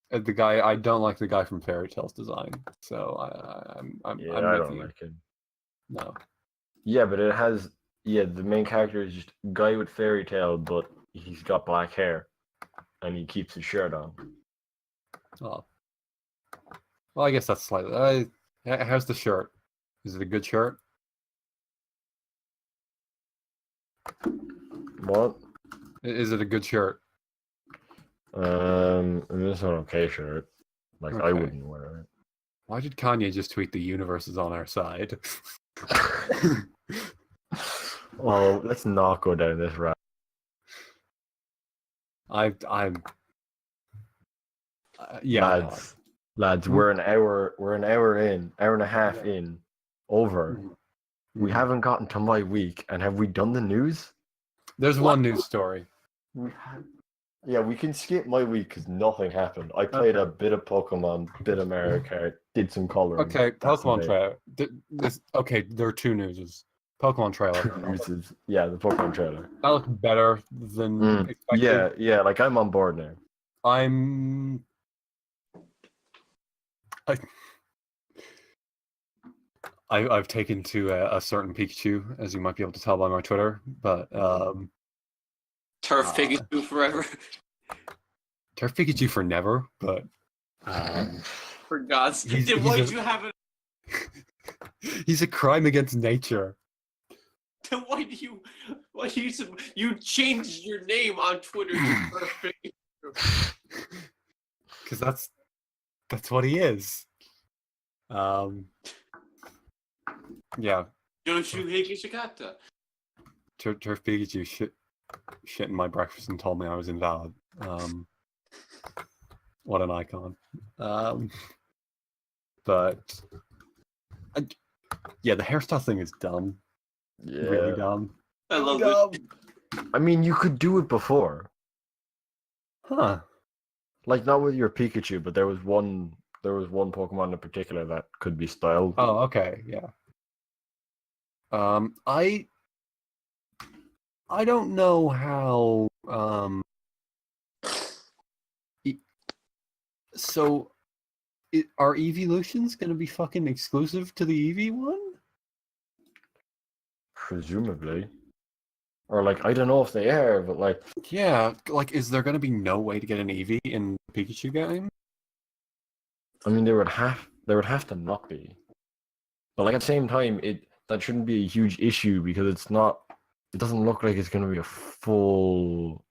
B: the guy? I don't like the guy from Fairy Tail's design, so I'm
A: Yeah,
B: I'm
A: I
B: with
A: don't
B: you.
A: like him.
B: No.
A: Yeah, but it has. Yeah, the main character is just a guy with Fairy Tail, but he's got black hair, and he keeps his shirt on.
B: Oh. Well, I guess that's slightly. How's the shirt? Is it a good shirt?
A: What?
B: Is it a good shirt?
A: It's an okay shirt. Like, I
B: Okay.
A: wouldn't wear it.
B: Why did Kanye just tweet the universe is on our side?
A: Well, let's not go down this route.
B: Yeah.
A: Lads, we're an hour in, hour and a half in, over. We haven't gotten to my week, and have we done the news?
B: There's one news story.
A: Yeah, we can skip my week because nothing happened. I played a bit of Pokemon, bit of Mario Kart, did some coloring.
B: Okay,
A: That's
B: Pokemon
A: about it.
B: trailer. Okay, there are 2 newses. Pokemon trailer.
A: Yeah, the Pokemon trailer.
B: That looks better than expected.
A: Yeah, like I'm on board now.
B: I've taken to a certain Pikachu, as you might be able to tell by my Twitter, but
E: Turf Pikachu forever.
B: Turf Pikachu for never, but
E: For God's sake, then why did you have it?
B: He's a crime against nature.
E: Then why do you changed your name on Twitter to Turf Pikachu?
B: Because that's what he is. Yeah.
E: Yoshuhige Shikata.
B: Turf Pikachu shit in my breakfast and told me I was invalid. What an icon. But yeah, the hairstyle thing is dumb.
A: Yeah.
B: Really dumb.
E: I love it.
A: I mean, you could do it before.
B: Huh.
A: Like, not with your Pikachu, but there was one Pokemon in particular that could be styled.
B: Oh, okay, yeah. I don't know how so are evolutions gonna be fucking exclusive to the Eevee one?
A: Presumably. Or like, I don't know if they are, but like,
B: Yeah, like, is there gonna be no way to get an Eevee in the Pikachu game?
A: I mean, there would have to not be. But like at the same time, that shouldn't be a huge issue because it doesn't look like it's gonna be a full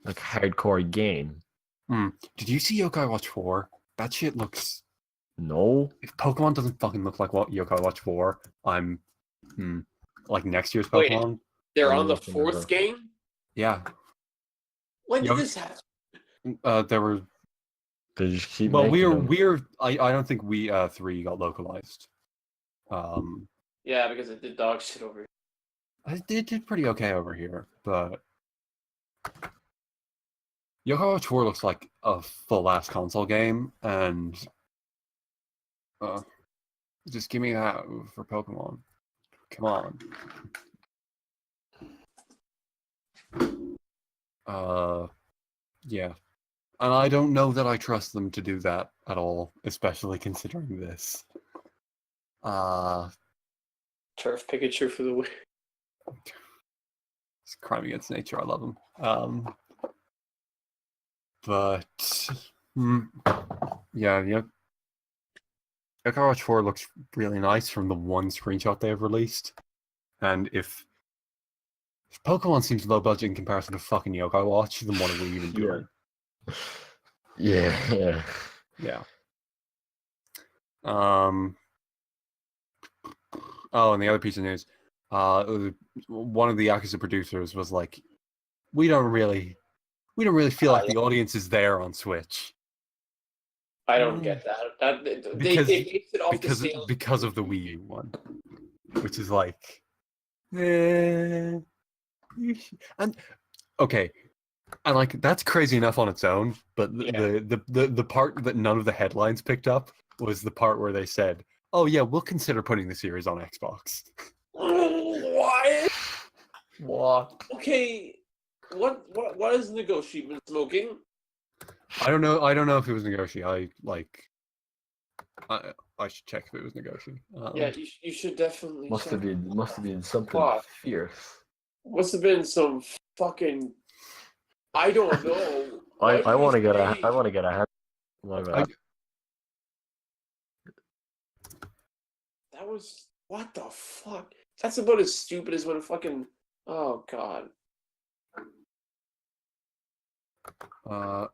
A: like hardcore game.
B: Did you see Yokai Watch 4? that shit looks.
A: No.
B: If Pokemon doesn't fucking look like what Yokai Watch 4, I'm like next year's
E: Wait.
B: Pokemon.
E: They're
A: I'm
E: on the
A: looking it
E: fourth
A: up.
E: game?
B: Yeah.
E: When did
B: Yo-
E: this happen?
B: There were.
A: They just keep
B: Well,
A: making them.
B: I don't think we 3 got localized.
E: Yeah, because it did dog shit over here.
B: It did pretty okay over here, but Yokai Watch 4 looks like a full-ass console game, and just give me that for Pokemon. Come on. Yeah. And I don't know that I trust them to do that at all, especially considering this.
E: Turf Pikachu for the win.
B: It's a crime against nature. I love him. But yeah. Yokai Watch 4 looks really nice from the one screenshot they have released, and if Pokemon seems low budget in comparison to fucking Yokai Watch, then what are we even doing?
A: Yeah.
B: Yeah. Oh, and the other piece of news, one of the Yakuza producers was like, we don't really feel like the audience is there on Switch.
E: I don't get that. They based it off the sales.
B: Because of the Wii U one, which is like, and okay, and like that's crazy enough on its own. But the part that none of the headlines picked up was the part where they said, "Oh yeah, we'll consider putting the series on Xbox."
E: What?
A: What?
E: Okay. What is Negoshi been smoking?
B: I don't know. I don't know if it was Negoshi. I should check if it was Negoshi.
E: Yeah, you should definitely.
A: Must have been something
E: Fuck.
A: fierce.
E: Must have been some fucking. I don't know.
A: I want to get a hand. My bad.
E: That was what the fuck? That's about as stupid as when a fucking. Oh god.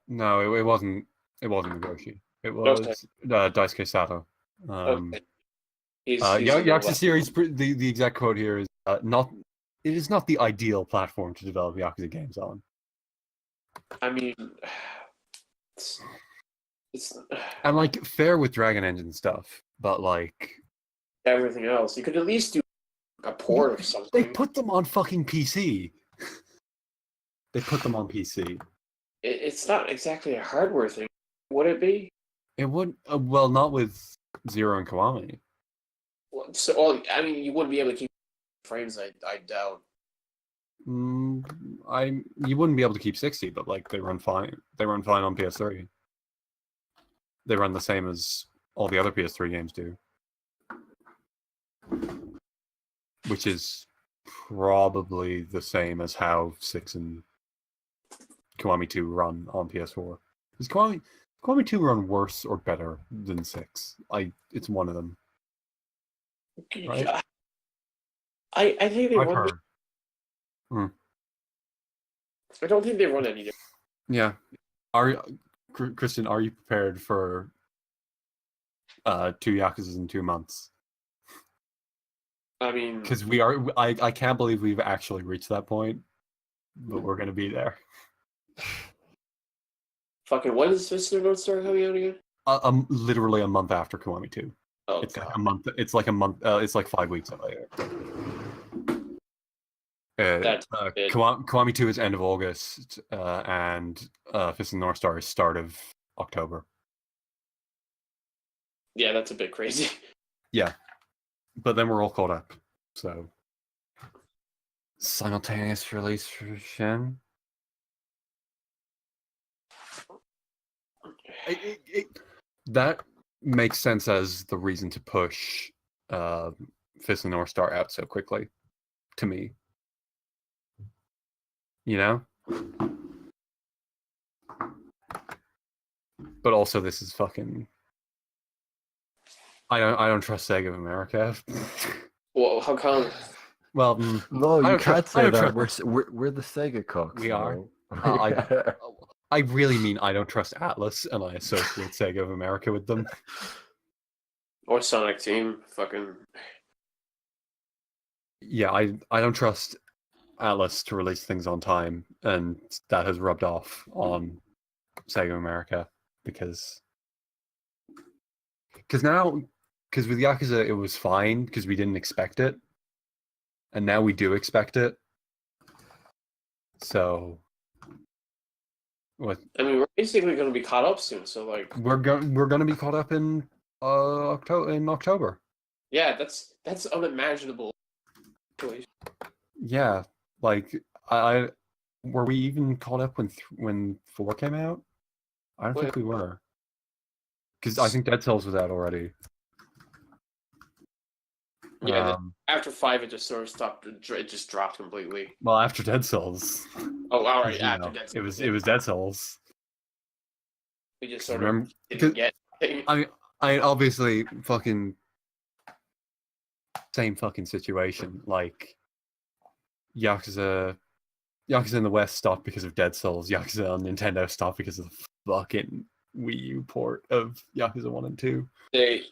B: No, it wasn't. It wasn't Negoshi. It was Daisuke Sato.
E: Okay.
B: Yakuza series. The exact quote here is not. It is not the ideal platform to develop Yakuza games on.
E: I mean, it's
B: and like fair with Dragon Engine stuff, but like
E: everything else, you could at least do a port of something.
B: They put them on fucking PC. They put them on PC.
E: It's not exactly a hardware thing, would it be?
B: It would. Well, not with Zero and Kiwami.
E: So, I mean, you wouldn't be able to keep frames. I doubt.
B: You wouldn't be able to keep 60, but like they run fine. They run fine on PS3. They run the same as all the other PS3 games do, which is probably the same as how 6 and Kiwami 2 run on PS4. Does Kiwami 2 run worse or better than 6? It's one of them. Right?
E: I think they run. I don't think they run any different.
B: Yeah. Kristen, are you prepared for 2 Yakuzas in 2 months?
E: I mean,
B: because we are. I can't believe we've actually reached that point, but we're gonna be there.
E: Fucking when is Fist of the North Star coming out again?
B: Literally a month after Kiwami 2.
E: Oh,
B: it's
E: God.
B: like a month. It's like a month. It's like 5 weeks later. Kiwami 2 is end of August, and Fist of the North Star is start of October.
E: Yeah, that's a bit crazy.
B: Yeah, but then we're all caught up. So simultaneous release for Shen. That makes sense as the reason to push Fist of the North Star out so quickly, to me. You know? But also this is fucking... I don't trust Sega of America.
E: Well, how come?
B: Well,
A: no, you can't say that. We're the Sega cocks.
B: We are. I really mean I don't trust Atlas, and I associate Sega of America with them.
E: Or Sonic Team. Fucking.
B: Yeah, I don't trust Atlas to release things on time, and that has rubbed off on Sega of America because with Yakuza it was fine because we didn't expect it, and now we do expect it. So, what?
E: I mean, we're basically going to be caught up soon. So like,
B: We're going to be caught up in October.
E: yeah, that's unimaginable.
B: Yeah, like I were we even caught up when 4 came out? I don't think we were, because I think Dead Cells was out already.
E: Yeah, after 5, it just sort of stopped. It just dropped completely.
B: Well, after Dead Cells.
E: Oh, all right.
B: You
E: After
B: know,
E: Dead Cells,
B: it was Dead Cells.
E: we just sort of didn't get.
B: I obviously fucking same fucking situation. Like Yakuza in the West stopped because of Dead Cells. Yakuza on Nintendo stopped because of the fucking Wii U port of Yakuza 1 and 2.
E: They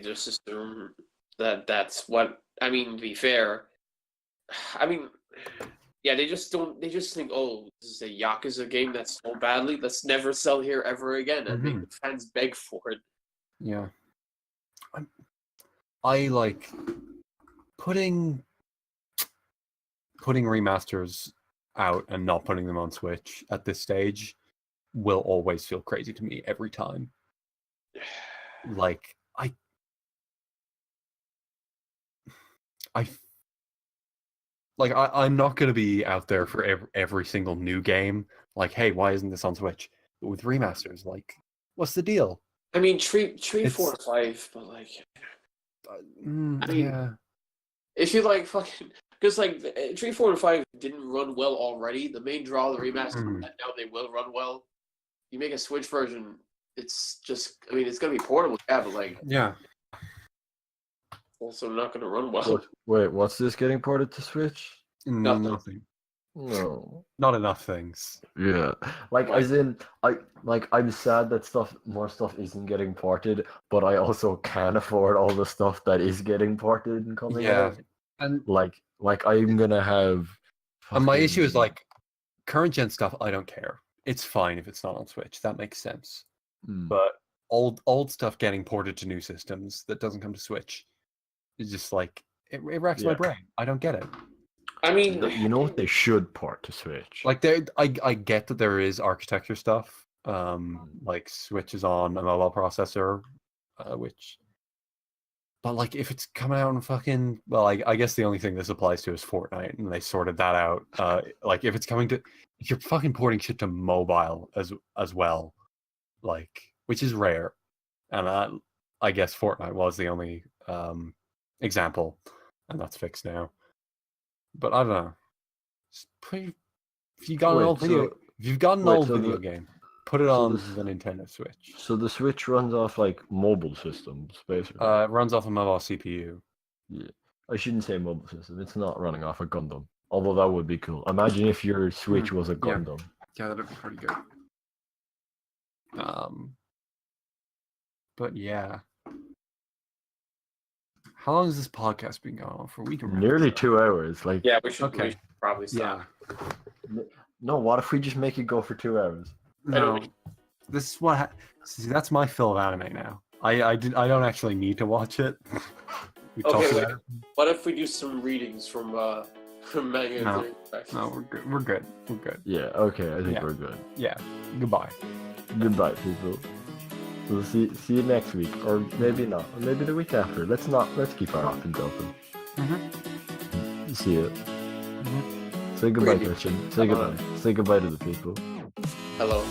E: just assume that that's what. I mean, to be fair, I mean, yeah, they just don't. They just think, oh, this is a Yakuza game that's sold badly. Let's never sell here ever again, and make the fans beg for it.
B: Yeah, I like putting remasters out and not putting them on Switch at this stage will always feel crazy to me every time. Like I'm not going to be out there for every single new game. Like, hey, why isn't this on Switch? But with remasters, like, what's the deal?
E: I mean, 3, 4, 5, but like, I mean,
B: yeah.
E: if you like fucking, because like 3, 4, and 5 didn't run well already. The main draw of the remaster, and now they will run well. You make a Switch version, it's just, I mean, it's gonna be portable, yeah, but like,
B: Yeah.
E: also not gonna run well.
A: Wait, what's this getting ported to Switch?
B: Nothing.
A: No.
B: Not enough things.
A: Yeah. Like, as in, I'm sad that more stuff isn't getting ported, but I also can't afford all the stuff that is getting ported and coming out.
B: And
A: like I'm gonna have.
B: And my issue is like current gen stuff. I don't care. It's fine if it's not on Switch. That makes sense. But old stuff getting ported to new systems that doesn't come to Switch is just like it racks my brain. I don't get it.
E: I mean,
A: you know what they should port to Switch?
B: Like I get that there is architecture stuff. Like Switch is on a mobile processor, but like if it's coming out in fucking, well, I guess the only thing this applies to is Fortnite, and they sorted that out. Like if you're fucking porting shit to mobile as well, like, which is rare, and I guess Fortnite was the only example, and that's fixed now. But I don't know. If you've got an old video game, put it on the Nintendo Switch.
A: So the Switch runs off like mobile systems, basically.
B: It runs off a mobile CPU.
A: Yeah, I shouldn't say mobile system. It's not running off a Gundam. Although that would be cool. Imagine if your Switch was a Gundam.
B: Yeah, that'd be pretty good. But yeah. How long has this podcast been going on for? We can
A: nearly 2 hours. Like,
E: yeah, we should probably stop.
A: Yeah. No, what if we just make it go for 2 hours?
B: No, this is what. See, that's my fill of anime now. I don't actually need to watch it.
E: What if we do some readings from manga?
B: No, we're good.
A: Yeah. Okay. I think we're good.
B: Yeah. Goodbye.
A: Goodbye, people. We'll see you next week, or maybe not, or maybe the week after. Let's keep our options open. See you. Say goodbye, Christian. Say goodbye. Say goodbye to the people.
E: Hello.